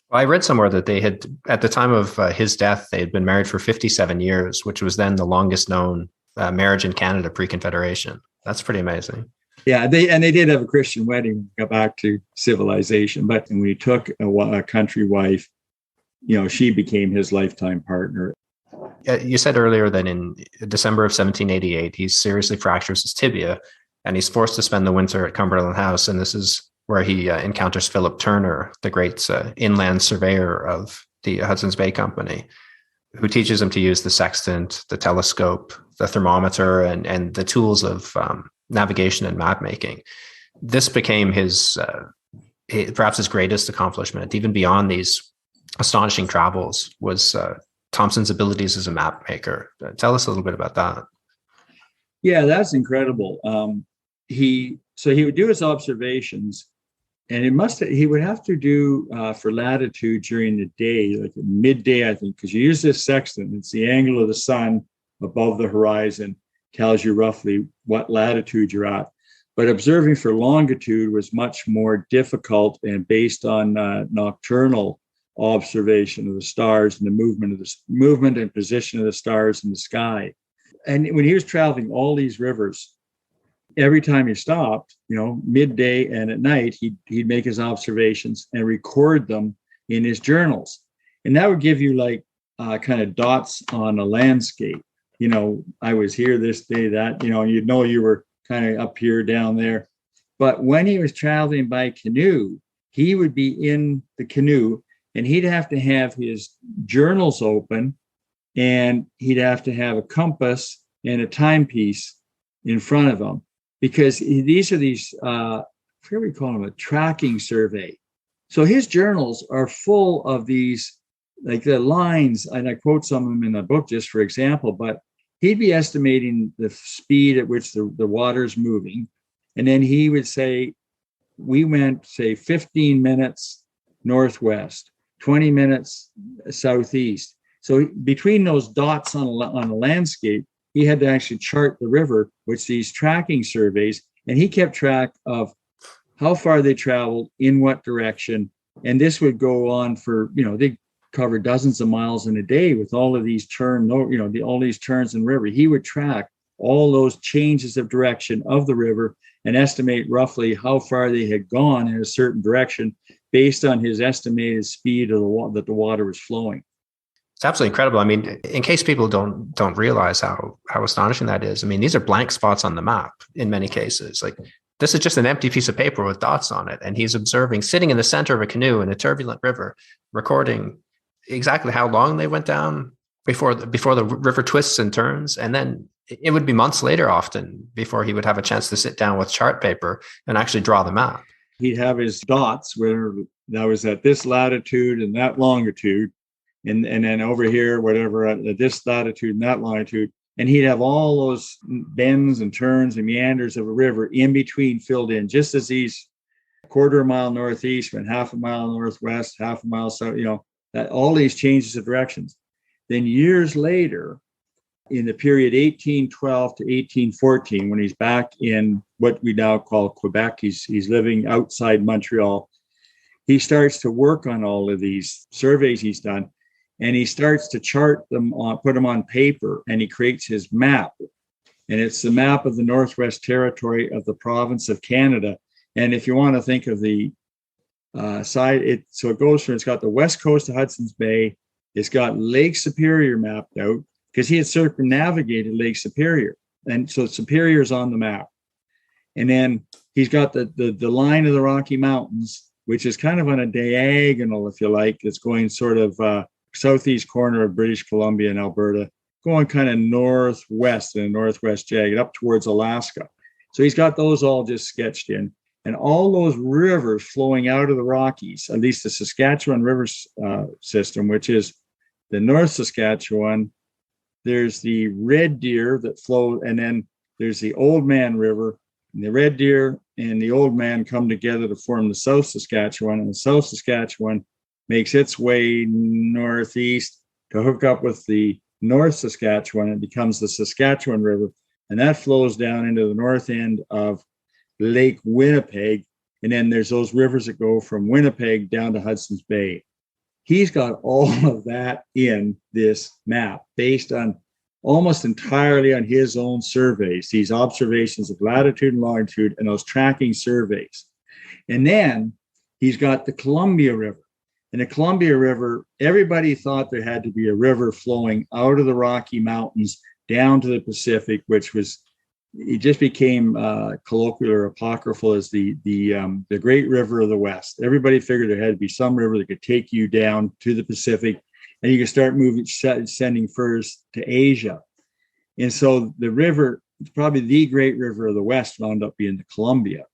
Well, I read somewhere that they had, at the time of his death, they had been married for 57 years, which was then the longest known marriage in Canada pre-Confederation. That's pretty amazing. Yeah, they did have a Christian wedding, got back to civilization. But when he took a country wife, she became his lifetime partner. You said earlier that in December of 1788, he seriously fractures his tibia, and he's forced to spend the winter at Cumberland House. And this is where he encounters Philip Turner, the great inland surveyor of the Hudson's Bay Company, who teaches him to use the sextant, the telescope, the thermometer, and the tools of navigation and map making. This became perhaps his greatest accomplishment, even beyond these astonishing travels, was Thompson's abilities as a map maker. Tell us a little bit about that. Yeah, that's incredible. He would do his observations, and he would have to do for latitude during the day, like midday, I think, because you use this sextant. It's the angle of the sun above the horizon, tells you roughly what latitude you're at. But observing for longitude was much more difficult and based on nocturnal observation of the stars and the movement and position of the stars in the sky. And when he was traveling all these rivers, every time he stopped, midday and at night, he'd make his observations and record them in his journals. And that would give you kind of dots on a landscape. I was here this day, that, you'd know you were kind of up here, down there. But when he was traveling by canoe, he would be in the canoe and he'd have to have his journals open, and he'd have to have a compass and a timepiece in front of him, because these are what do we call them? A tracking survey. So his journals are full of these, like the lines, and I quote some of them in the book just for example, but he'd be estimating the speed at which the water's moving. And then he would say, we went, say, 15 minutes northwest, 20 minutes southeast. So between those dots on a landscape, he had to actually chart the river, which these tracking surveys, and he kept track of how far they traveled, in what direction. And this would go on for, they cover dozens of miles in a day with all of these all these turns in the river. He would track all those changes of direction of the river and estimate roughly how far they had gone in a certain direction based on his estimated speed of that the water was flowing. It's absolutely incredible. I mean, in case people don't realize how astonishing that is, I mean, these are blank spots on the map in many cases. Like, this is just an empty piece of paper with dots on it. And he's observing, sitting in the center of a canoe in a turbulent river, recording exactly how long they went down before the river twists and turns. And then it would be months later often before he would have a chance to sit down with chart paper and actually draw the map. He'd have his dots where that was at this latitude and that longitude. And then over here, whatever, at this latitude and that longitude. And he'd have all those bends and turns and meanders of a river in between filled in, just as these quarter of a mile northeast went half a mile northwest, half a mile south, that all these changes of directions. Then years later, in the period 1812 to 1814, when he's back in what we now call Quebec, he's living outside Montreal, he starts to work on all of these surveys he's done. And he starts to chart them put them on paper, and he creates his map. And it's the map of the Northwest Territory of the province of Canada. And if you want to think of the side, it's got the west coast of Hudson's Bay. It's got Lake Superior mapped out, because he had circumnavigated Lake Superior. And so Superior is on the map. And then he's got the line of the Rocky Mountains, which is kind of on a diagonal, if you like. It's going sort of southeast corner of British Columbia and Alberta, going kind of northwest in a northwest jagged up towards Alaska. So he's got those all just sketched in. And all those rivers flowing out of the Rockies, at least the Saskatchewan River system, which is the North Saskatchewan, there's the Red Deer that flows, and then there's the Old Man River. And the Red Deer and the Old Man come together to form the South Saskatchewan, and the South Saskatchewan makes its way northeast to hook up with the North Saskatchewan. It becomes the Saskatchewan River, and that flows down into the north end of Lake Winnipeg. And then there's those rivers that go from Winnipeg down to Hudson's Bay. He's got all of that in this map based on almost entirely on his own surveys, these observations of latitude and longitude and those tracking surveys. And then he's got the Columbia River. And the Columbia River, everybody thought there had to be a river flowing out of the Rocky Mountains down to the Pacific, which was, it just became colloquial or apocryphal as the Great River of the West. Everybody figured there had to be some river that could take you down to the Pacific, and you could start moving, sending furs to Asia. And so the river, probably the Great River of the West, wound up being the Columbia,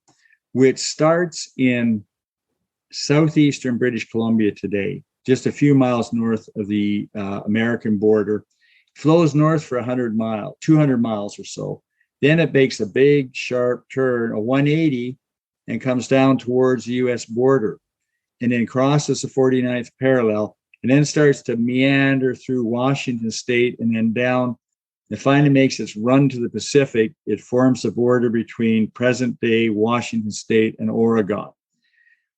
which starts in southeastern British Columbia today, just a few miles north of the American border, flows north for 200 miles or so. Then it makes a big sharp turn, a 180, and comes down towards the US border, and then crosses the 49th parallel, and then starts to meander through Washington state and then down. It finally makes its run to the Pacific. It forms the border between present day Washington state and Oregon.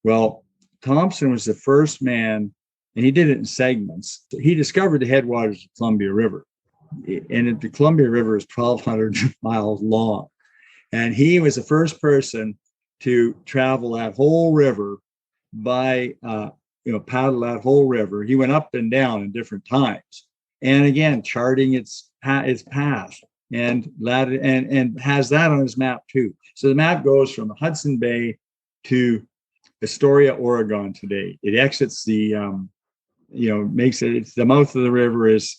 Well, Thompson was the first man, and he did it in segments. He discovered the headwaters of the Columbia River. And the Columbia River is 1,200 miles long. And he was the first person to travel that whole river by, paddle that whole river. He went up and down in different times. And again, charting its path and has that on his map too. So the map goes from Hudson Bay to Astoria, Oregon today. It exits the, makes it, it's the mouth of the river is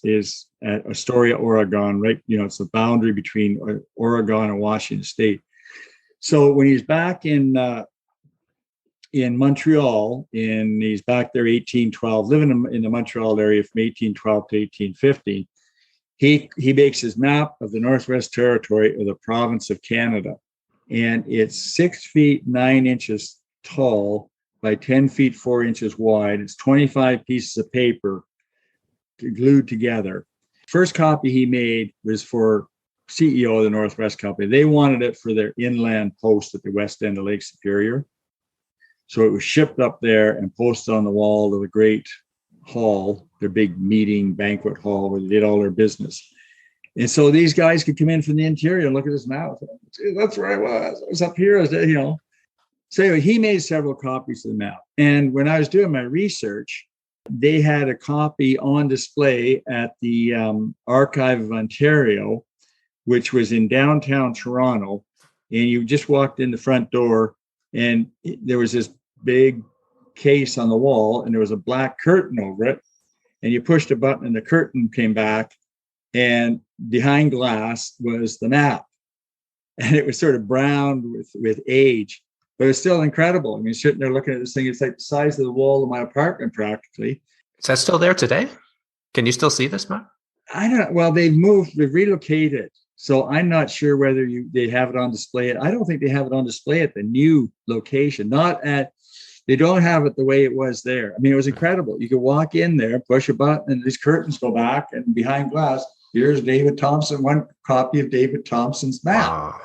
at Astoria, Oregon, right? It's the boundary between Oregon and Washington state. So when he's back in Montreal, he's back there 1812, living in the Montreal area from 1812 to 1850, he makes his map of the Northwest Territory of the province of Canada. And it's 6 feet 9 inches tall by 10 feet 4 inches wide. It's 25 pieces of paper glued together. First copy he made was for CEO of the Northwest Company. They wanted it for their inland post at the west end of Lake Superior. So it was shipped up there and posted on the wall of the great hall, their big meeting banquet hall where they did all their business. And so these guys could come in from the interior and look at this map. That's where I was. I was up here. So anyway, he made several copies of the map. And when I was doing my research, they had a copy on display at the Archive of Ontario, which was in downtown Toronto. And you just walked in the front door, and there was this big case on the wall, and there was a black curtain over it. And you pushed a button, and the curtain came back, and behind glass was the map. And it was sort of brown with age. But it's still incredible. I mean, sitting there looking at this thing, it's like the size of the wall of my apartment practically. Is that still there today? Can you still see this map? I don't know. Well, they've relocated. So I'm not sure whether they have it on display. I don't think they have it on display at the new location. They don't have it the way it was there. I mean, it was incredible. You could walk in there, push a button, and these curtains go back, and behind glass, here's David Thompson, one copy of David Thompson's map. Wow.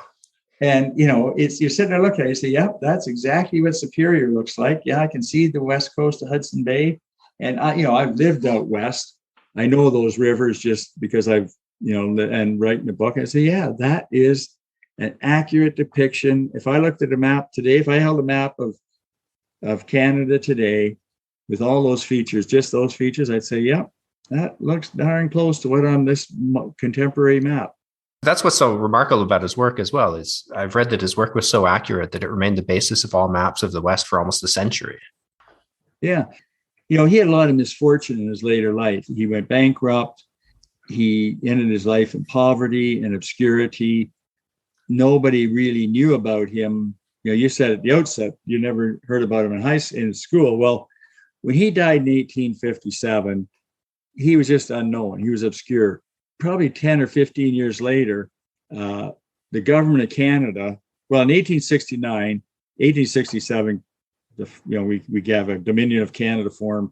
And, you're sitting there looking at it, you say, yep, that's exactly what Superior looks like. Yeah, I can see the west coast of Hudson Bay. And, I've lived out west. I know those rivers just because I've, and writing the book. And I say, yeah, that is an accurate depiction. If I looked at a map today, if I held a map of Canada today with all those features, just those features, I'd say, yeah, that looks darn close to what on this contemporary map. That's what's so remarkable about his work as well, is I've read that his work was so accurate that it remained the basis of all maps of the West for almost a century. Yeah. He had a lot of misfortune in his later life. He went bankrupt. He ended his life in poverty and obscurity. Nobody really knew about him. You said at the outset, you never heard about him in school. Well, when he died in 1857, he was just unknown. He was obscure. Probably 10 or 15 years later, the government of Canada, well, in 1869, 1867, we have a Dominion of Canada formed.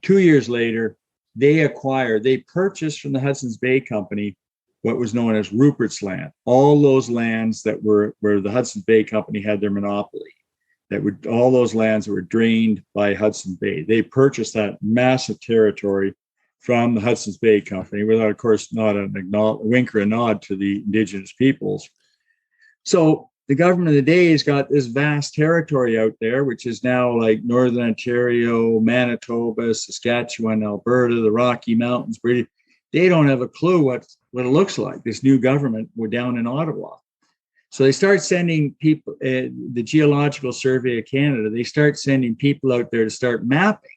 2 years later, they purchased from the Hudson's Bay Company what was known as Rupert's Land, all those lands that were where the Hudson's Bay Company had their monopoly, all those lands that were drained by Hudson Bay. They purchased that massive territory from the Hudson's Bay Company without, of course, not a wink or a nod to the Indigenous peoples. So the government of the day has got this vast territory out there, which is now like Northern Ontario, Manitoba, Saskatchewan, Alberta, the Rocky Mountains. They don't have a clue what it looks like, this new government. We're down in Ottawa. So they start sending people, the Geological Survey of Canada, they start sending people out there to start mapping.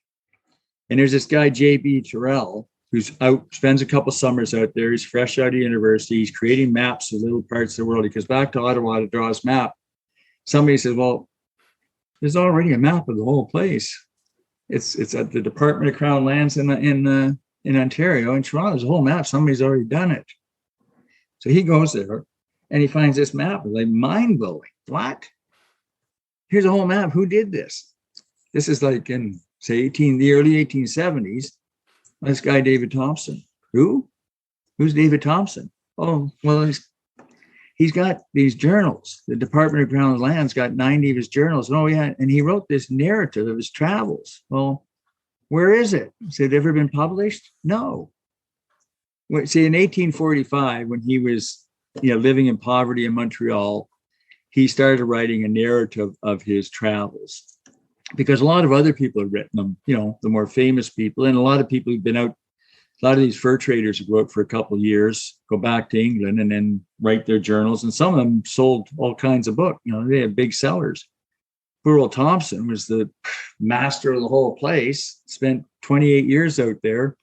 And there's this guy, J.B. Terrell, who's out, spends a couple summers out there. He's fresh out of university. He's creating maps of little parts of the world. He goes back to Ottawa to draw his map. Somebody says, well, there's already a map of the whole place. It's at the Department of Crown Lands in Ontario. In Toronto, there's a whole map. Somebody's already done it. So he goes there and he finds this map. It's like mind-blowing. What? Here's a whole map. Who did this? This is like in, say, the early 1870s. This guy, David Thompson. Who? Who's David Thompson? Oh, well, he's got these journals. The Department of Crown Lands got 90 of his journals. Oh, yeah. And he wrote this narrative of his travels. Well, where is it? Has it ever been published? No. See, in 1845, when he was living in poverty in Montreal, he started writing a narrative of his travels, because a lot of other people have written them, the more famous people, and a lot of people who've been out, a lot of these fur traders who go out for a couple of years, go back to England and then write their journals. And some of them sold all kinds of books. They had big sellers. Poor old Thompson was the master of the whole place, spent 28 years out there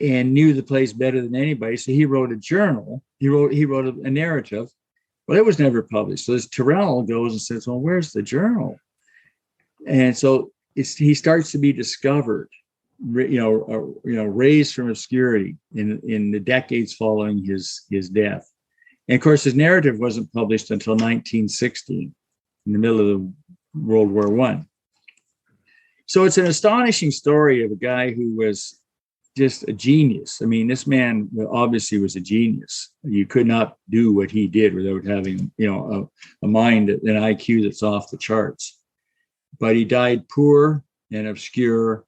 and knew the place better than anybody. So he wrote a journal. He wrote a narrative. Well, it was never published. So this Terrell goes and says, well, where's the journal? And so he starts to be discovered, raised from obscurity in the decades following his death. And of course, his narrative wasn't published until 1916, in the middle of the World War I. So it's an astonishing story of a guy who was just a genius. I mean, this man obviously was a genius. You could not do what he did without having, a mind, an IQ that's off the charts. But he died poor and obscure,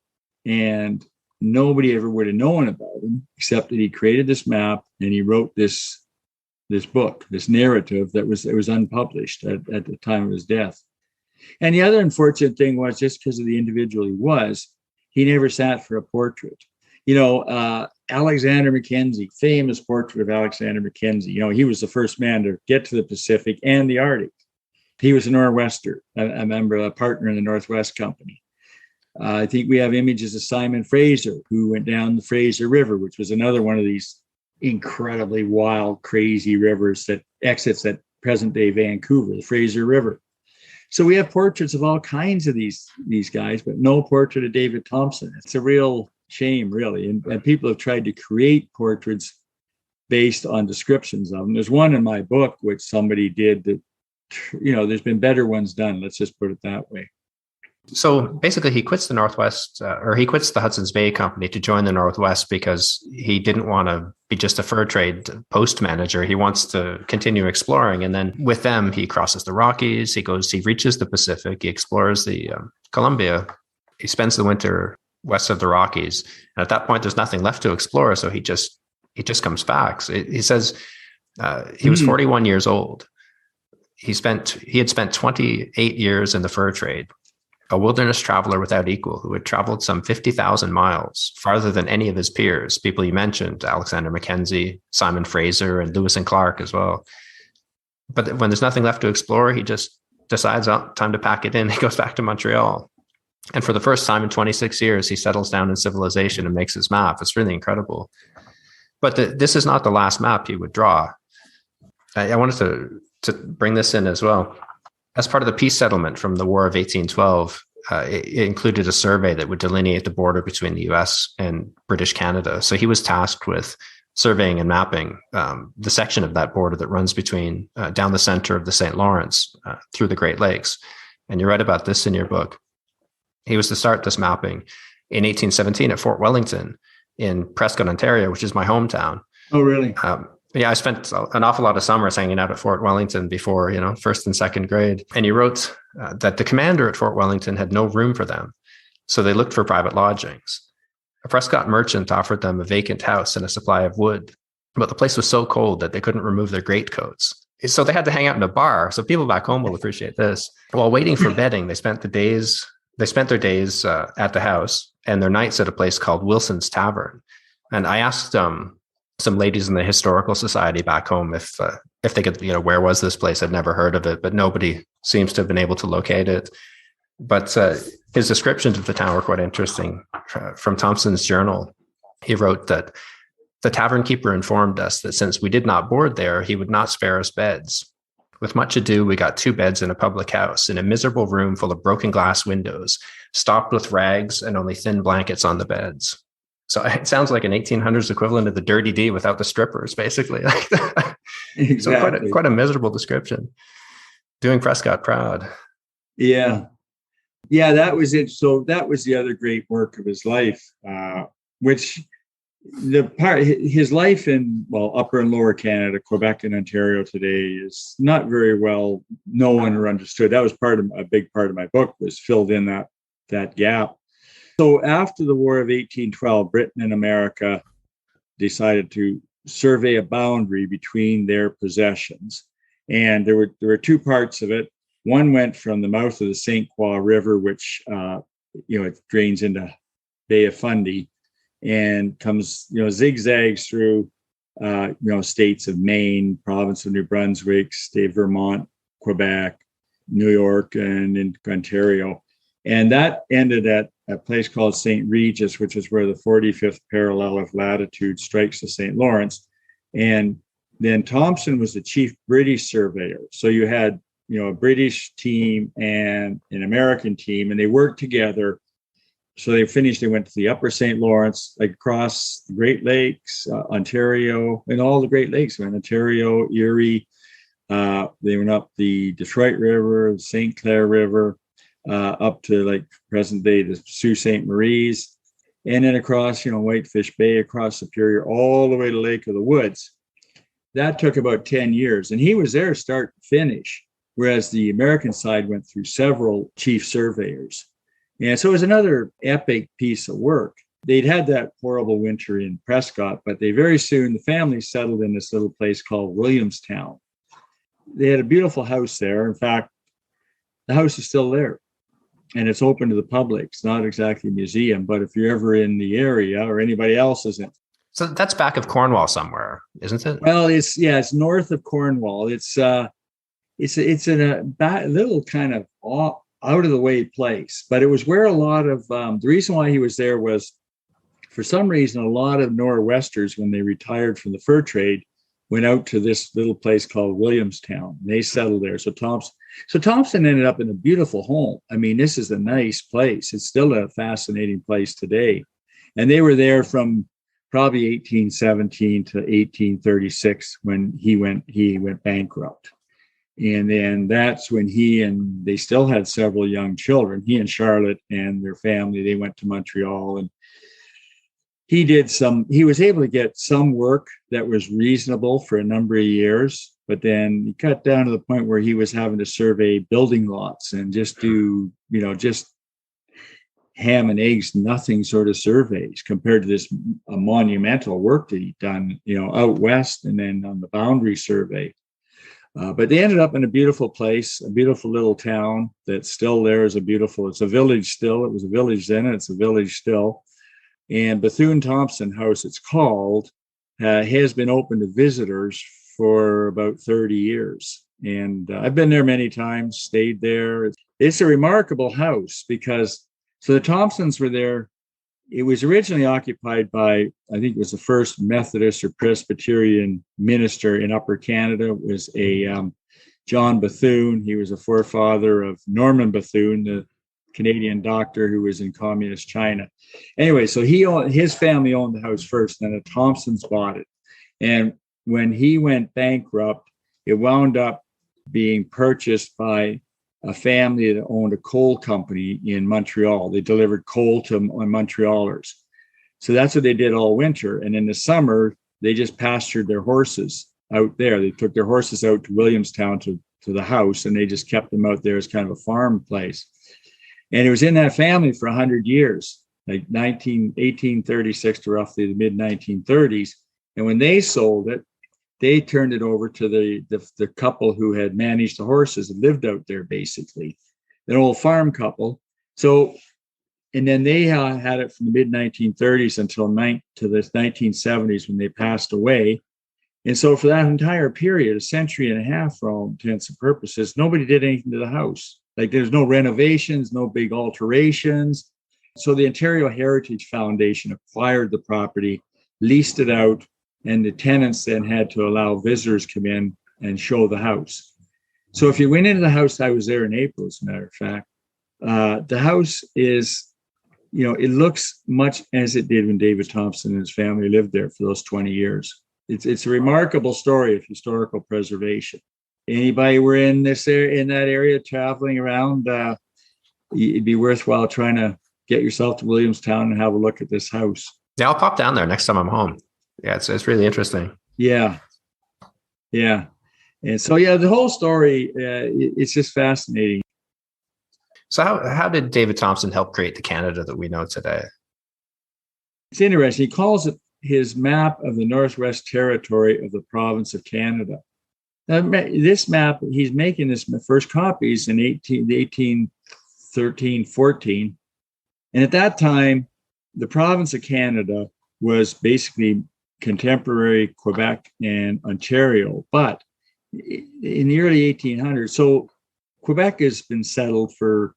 and nobody ever would have known about him, except that he created this map and he wrote this book, this narrative that was unpublished at the time of his death. And the other unfortunate thing was, just because of the individual he never sat for a portrait. Alexander Mackenzie, famous portrait of Alexander Mackenzie. He was the first man to get to the Pacific and the Arctic. He was a Northwester, a partner in the Northwest Company. I think we have images of Simon Fraser, who went down the Fraser River, which was another one of these incredibly wild, crazy rivers that exits at present-day Vancouver, the Fraser River. So we have portraits of all kinds of these guys, but no portrait of David Thompson. It's a real shame, really. And people have tried to create portraits based on descriptions of them. There's one in my book which somebody did that, there's been better ones done. Let's just put it that way. So basically, he quits the Northwest, or he quits the Hudson's Bay Company to join the Northwest because he didn't want to be just a fur trade post manager. He wants to continue exploring. And then with them, he crosses the Rockies. He reaches the Pacific. He explores the Columbia. He spends the winter west of the Rockies. And at that point, there's nothing left to explore. So he just comes back. So he says he was 41 years old. He had spent 28 years in the fur trade. a wilderness traveler without equal who had traveled some 50,000 miles, farther than any of his peers, people you mentioned, Alexander Mackenzie, Simon Fraser, and Lewis and Clark as well. But when there's nothing left to explore, he just decides, oh, time to pack it in. He goes back to Montreal. And for the first time in 26 years, he settles down in civilization and makes his map. It's really incredible. But this is not the last map he would draw. I wanted to bring this in as well. As part of the peace settlement from the War of 1812, it included a survey that would delineate the border between the US and British Canada. So he was tasked with surveying and mapping the section of that border that runs between down the center of the St. Lawrence through the Great Lakes. And you write about this in your book. He was to start this mapping in 1817 at Fort Wellington in Prescott, Ontario, which is my hometown. Oh, really? Yeah, I spent an awful lot of summers hanging out at Fort Wellington before, first and second grade. And he wrote that the commander at Fort Wellington had no room for them, so they looked for private lodgings. A Prescott merchant offered them a vacant house and a supply of wood, but the place was so cold that they couldn't remove their greatcoats. So they had to hang out in a bar. So people back home will appreciate this. While waiting for bedding, they spent their days at the house and their nights at a place called Wilson's Tavern. And I asked some ladies in the historical society back home if they could, where was this place? I'd never heard of it, but nobody seems to have been able to locate it. But his descriptions of the town were quite interesting. From Thompson's journal, he wrote that the tavern keeper informed us that since we did not board there, he would not spare us beds. With much ado, we got 2 beds in a public house in a miserable room full of broken glass windows, stopped with rags and only thin blankets on the beds. So it sounds like an 1800s equivalent of the Dirty D without the strippers, basically. Exactly. So quite a miserable description. Doing Prescott proud. Yeah. Yeah, that was it. So that was the other great work of his life, which his life in, Upper and Lower Canada, Quebec and Ontario today is not very well known or understood. That was a big part of my book, was filled in that gap. So after the War of 1812, Britain and America decided to survey a boundary between their possessions. And there were 2 parts of it. One went from the mouth of the St. Croix River, which it drains into Bay of Fundy and comes, zigzags through, states of Maine, province of New Brunswick, state of Vermont, Quebec, New York, and in Ontario. And that ended at a place called St. Regis, which is where the 45th parallel of latitude strikes the St. Lawrence. And then Thompson was the chief British surveyor. So you had, a British team and an American team, and they worked together. So they went to the upper St. Lawrence, across the Great Lakes, Ontario, and all the Great Lakes. They went Ontario, Erie. They went up the Detroit River, the St. Clair River, up to present day, the Sault Ste. Marie's, and then across, Whitefish Bay, across Superior, all the way to Lake of the Woods. That took about 10 years. And he was there start to finish, whereas the American side went through several chief surveyors. And so it was another epic piece of work. They'd had that horrible winter in Prescott, but the family settled in this little place called Williamstown. They had a beautiful house there. In fact, the house is still there. And it's open to the public. It's not exactly a museum, but if you're ever in the area or anybody else isn't. So that's back of Cornwall somewhere, isn't it? Well, it's north of Cornwall. It's in a little kind of out of the way place, but it was where a lot of the reason why he was there was, for some reason, a lot of Nor'westers, when they retired from the fur trade, went out to this little place called Williamstown. They settled there. So Thompson ended up in a beautiful home. I mean, this is a nice place. It's still a fascinating place today. And they were there from probably 1817 to 1836 when he went bankrupt. And then that's when they still had several young children. He and Charlotte and their family, they went to Montreal, and he was able to get some work that was reasonable for a number of years, but then he got down to the point where he was having to survey building lots and just do, just ham and eggs, nothing sort of surveys compared to this monumental work that he'd done, out west and then on the boundary survey. But they ended up in a beautiful place, a beautiful little town that's still there. It's a village still. It was a village then, and it's a village still. And Bethune-Thompson House, it's called, has been open to visitors for about 30 years. And I've been there many times, stayed there. It's a remarkable house because, so the Thompsons were there. It was originally occupied by, I think it was the first Methodist or Presbyterian minister in Upper Canada. It was a John Bethune. He was a forefather of Norman Bethune, the Canadian doctor who was in communist China. Anyway, so his family owned the house first, and the Thompsons bought it. And when he went bankrupt, it wound up being purchased by a family that owned a coal company in Montreal. They delivered coal to Montrealers. So that's what they did all winter. And in the summer, they just pastured their horses out there. They took their horses out to Williamstown to the house, and they just kept them out there as kind of a farm place. And it was in that family for 100 years, like 1836 to roughly the mid 1930s. And when they sold it, they turned it over to the couple who had managed the horses and lived out there, basically, an old farm couple. So, and then they had it from the mid 1930s until to the 1970s when they passed away. And so for that entire period, a century and a half, for all intents and purposes, nobody did anything to the house. Like there's no renovations, no big alterations. So the Ontario Heritage Foundation acquired the property, leased it out, and the tenants then had to allow visitors come in and show the house. So if you went into the house, I was there in April, as a matter of fact. The house is, it looks much as it did when David Thompson and his family lived there for those 20 years. It's a remarkable story of historical preservation. Anybody were in that area traveling around, it'd be worthwhile trying to get yourself to Williamstown and have a look at this house. Yeah, I'll pop down there next time I'm home. Yeah, it's really interesting. Yeah. And so, the whole story, it's just fascinating. So how did David Thompson help create the Canada that we know today? It's interesting. He calls it his map of the Northwest Territory of the province of Canada. Now, this map, he's making this first copies in 1813, 14. And at that time, the province of Canada was basically contemporary Quebec and Ontario, but in the early 1800s, so Quebec has been settled for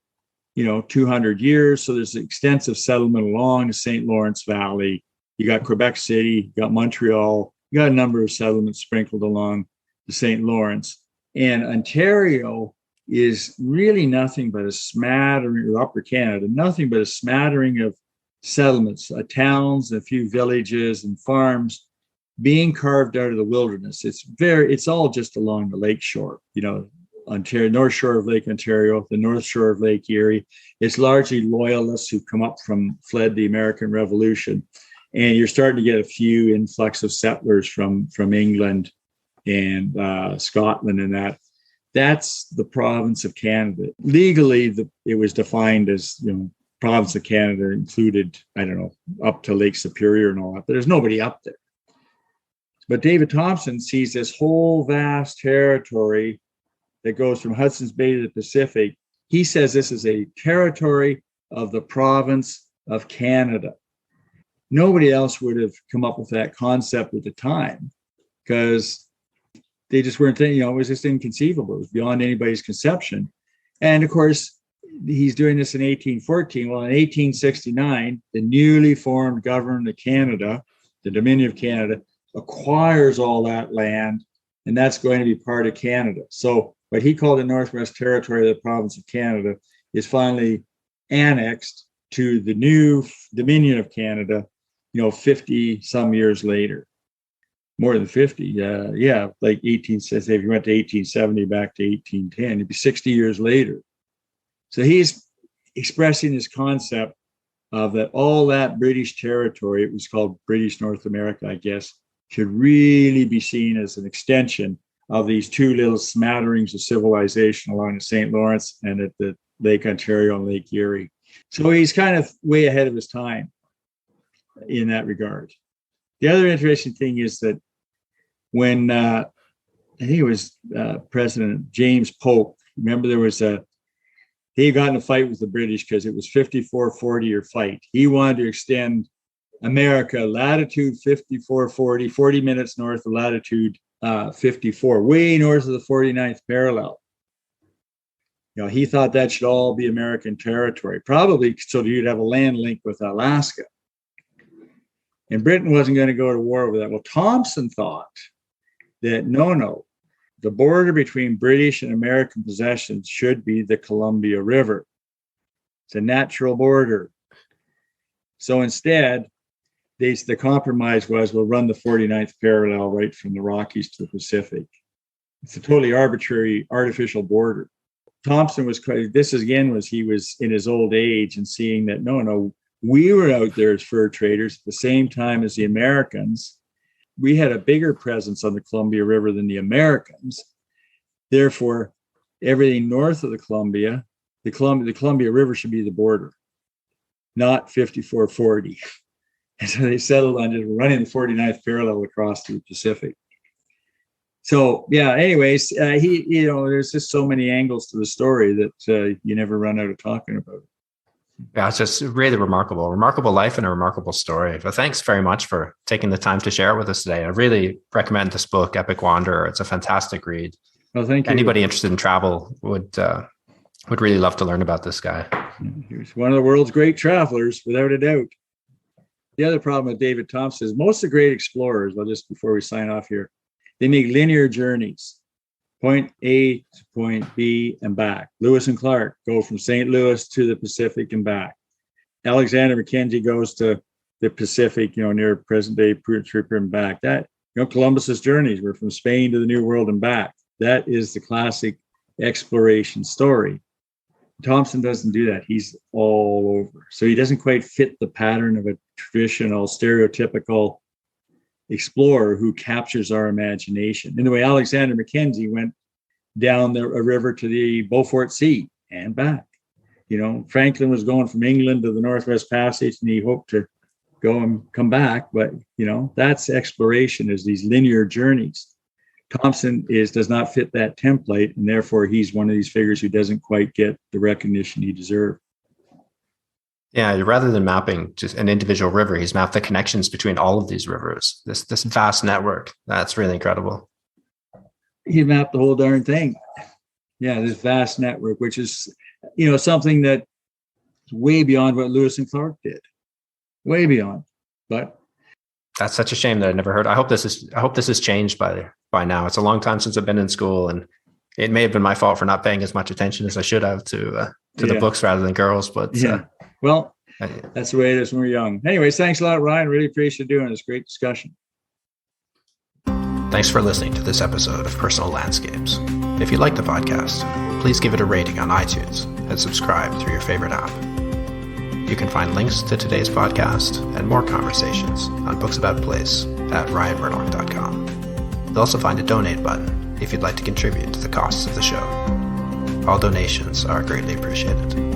200 years. So there's extensive settlement along the St. Lawrence Valley. You got Quebec City, you got Montreal, you got a number of settlements sprinkled along the St. Lawrence. And Ontario is really nothing but a smattering, or Upper Canada, nothing but a smattering of settlements, towns, a few villages and farms being carved out of the wilderness. It's all just along the lake shore, Ontario, north shore of Lake Ontario, the north shore of Lake Erie. It's largely loyalists who fled the American Revolution. And you're starting to get a few influx of settlers from England and Scotland, and that's the province of Canada. Legally, it was defined as, province of Canada included, up to Lake Superior and all that, but there's nobody up there. But David Thompson sees this whole vast territory that goes from Hudson's Bay to the Pacific. He says this is a territory of the province of Canada. Nobody else would have come up with that concept at the time because they just weren't thinking, it was just inconceivable. It was beyond anybody's conception. And of course, he's doing this in 1814. Well, in 1869, the newly formed government of Canada, the Dominion of Canada, acquires all that land, and that's going to be part of Canada. So what he called the Northwest Territory of the province of Canada is finally annexed to the new Dominion of Canada, 50 some years later. More than 50, like 18 says, if you went to 1870 back to 1810, it'd be 60 years later. So he's expressing this concept of that all that British territory, it was called British North America, I guess, should really be seen as an extension of these two little smatterings of civilization along the St. Lawrence and at the Lake Ontario and Lake Erie. So he's kind of way ahead of his time in that regard. The other interesting thing is that when I think it was President James Polk. Remember, he got in a fight with the British because it was 54-40 or fight. He wanted to extend America latitude 54-40, 40 minutes north of latitude 54, way north of the 49th parallel. He thought that should all be American territory, probably so that you'd have a land link with Alaska. And Britain wasn't going to go to war over that. Well, Thompson thought that no, the border between British and American possessions should be the Columbia River. It's a natural border. So instead, the compromise was we'll run the 49th parallel right from the Rockies to the Pacific. It's a totally arbitrary, artificial border. Thompson was he was in his old age and seeing that no, we were out there as fur traders at the same time as the Americans. We had a bigger presence on the Columbia River than the Americans. Therefore, everything north of the Columbia River should be the border, not 54-40. And so they settled on just running the 49th parallel across the Pacific. So, yeah, anyways, there's just so many angles to the story that you never run out of talking about it. Yeah, it's just really remarkable life and a remarkable story. But thanks very much for taking the time to share it with us today. I really recommend this book, Epic Wanderer. It's a fantastic read. Well, thank you. Anybody interested in travel would really love to learn about this guy. He's one of the world's great travelers, without a doubt. The other problem with David Thompson is most of the great explorers, just before we sign off here, they make linear journeys, point A to point B and back. Lewis and Clark go from St. Louis to the Pacific and back. Alexander Mackenzie goes to the Pacific, near present day Prince Rupert and back. Columbus's journeys were from Spain to the New World and back. That is the classic exploration story. Thompson doesn't do that. He's all over. So he doesn't quite fit the pattern of a traditional, stereotypical explorer who captures our imagination. In the way Alexander Mackenzie went down a river to the Beaufort Sea and back. Franklin was going from England to the Northwest Passage and he hoped to go and come back. But, that's exploration, is these linear journeys. Thompson does not fit that template, and therefore he's one of these figures who doesn't quite get the recognition he deserved. Yeah, rather than mapping just an individual river, he's mapped the connections between all of these rivers, this vast network. That's really incredible. He mapped the whole darn thing. Yeah, this vast network, which is, something that's way beyond what Lewis and Clark did. Way beyond. But that's such a shame that I never heard. I hope this is changed by now. It's a long time since I've been in school, and it may have been my fault for not paying as much attention as I should have to the books rather than girls. But well, that's the way it is when we're young. Anyways, thanks a lot, Ryan. Really appreciate you doing this. Great discussion. Thanks for listening to this episode of Personal Landscapes. If you like the podcast, please give it a rating on iTunes and subscribe through your favorite app. You can find links to today's podcast and more conversations on Books About Place at ryanmurdoch.com. You'll also find a donate button if you'd like to contribute to the costs of the show. All donations are greatly appreciated.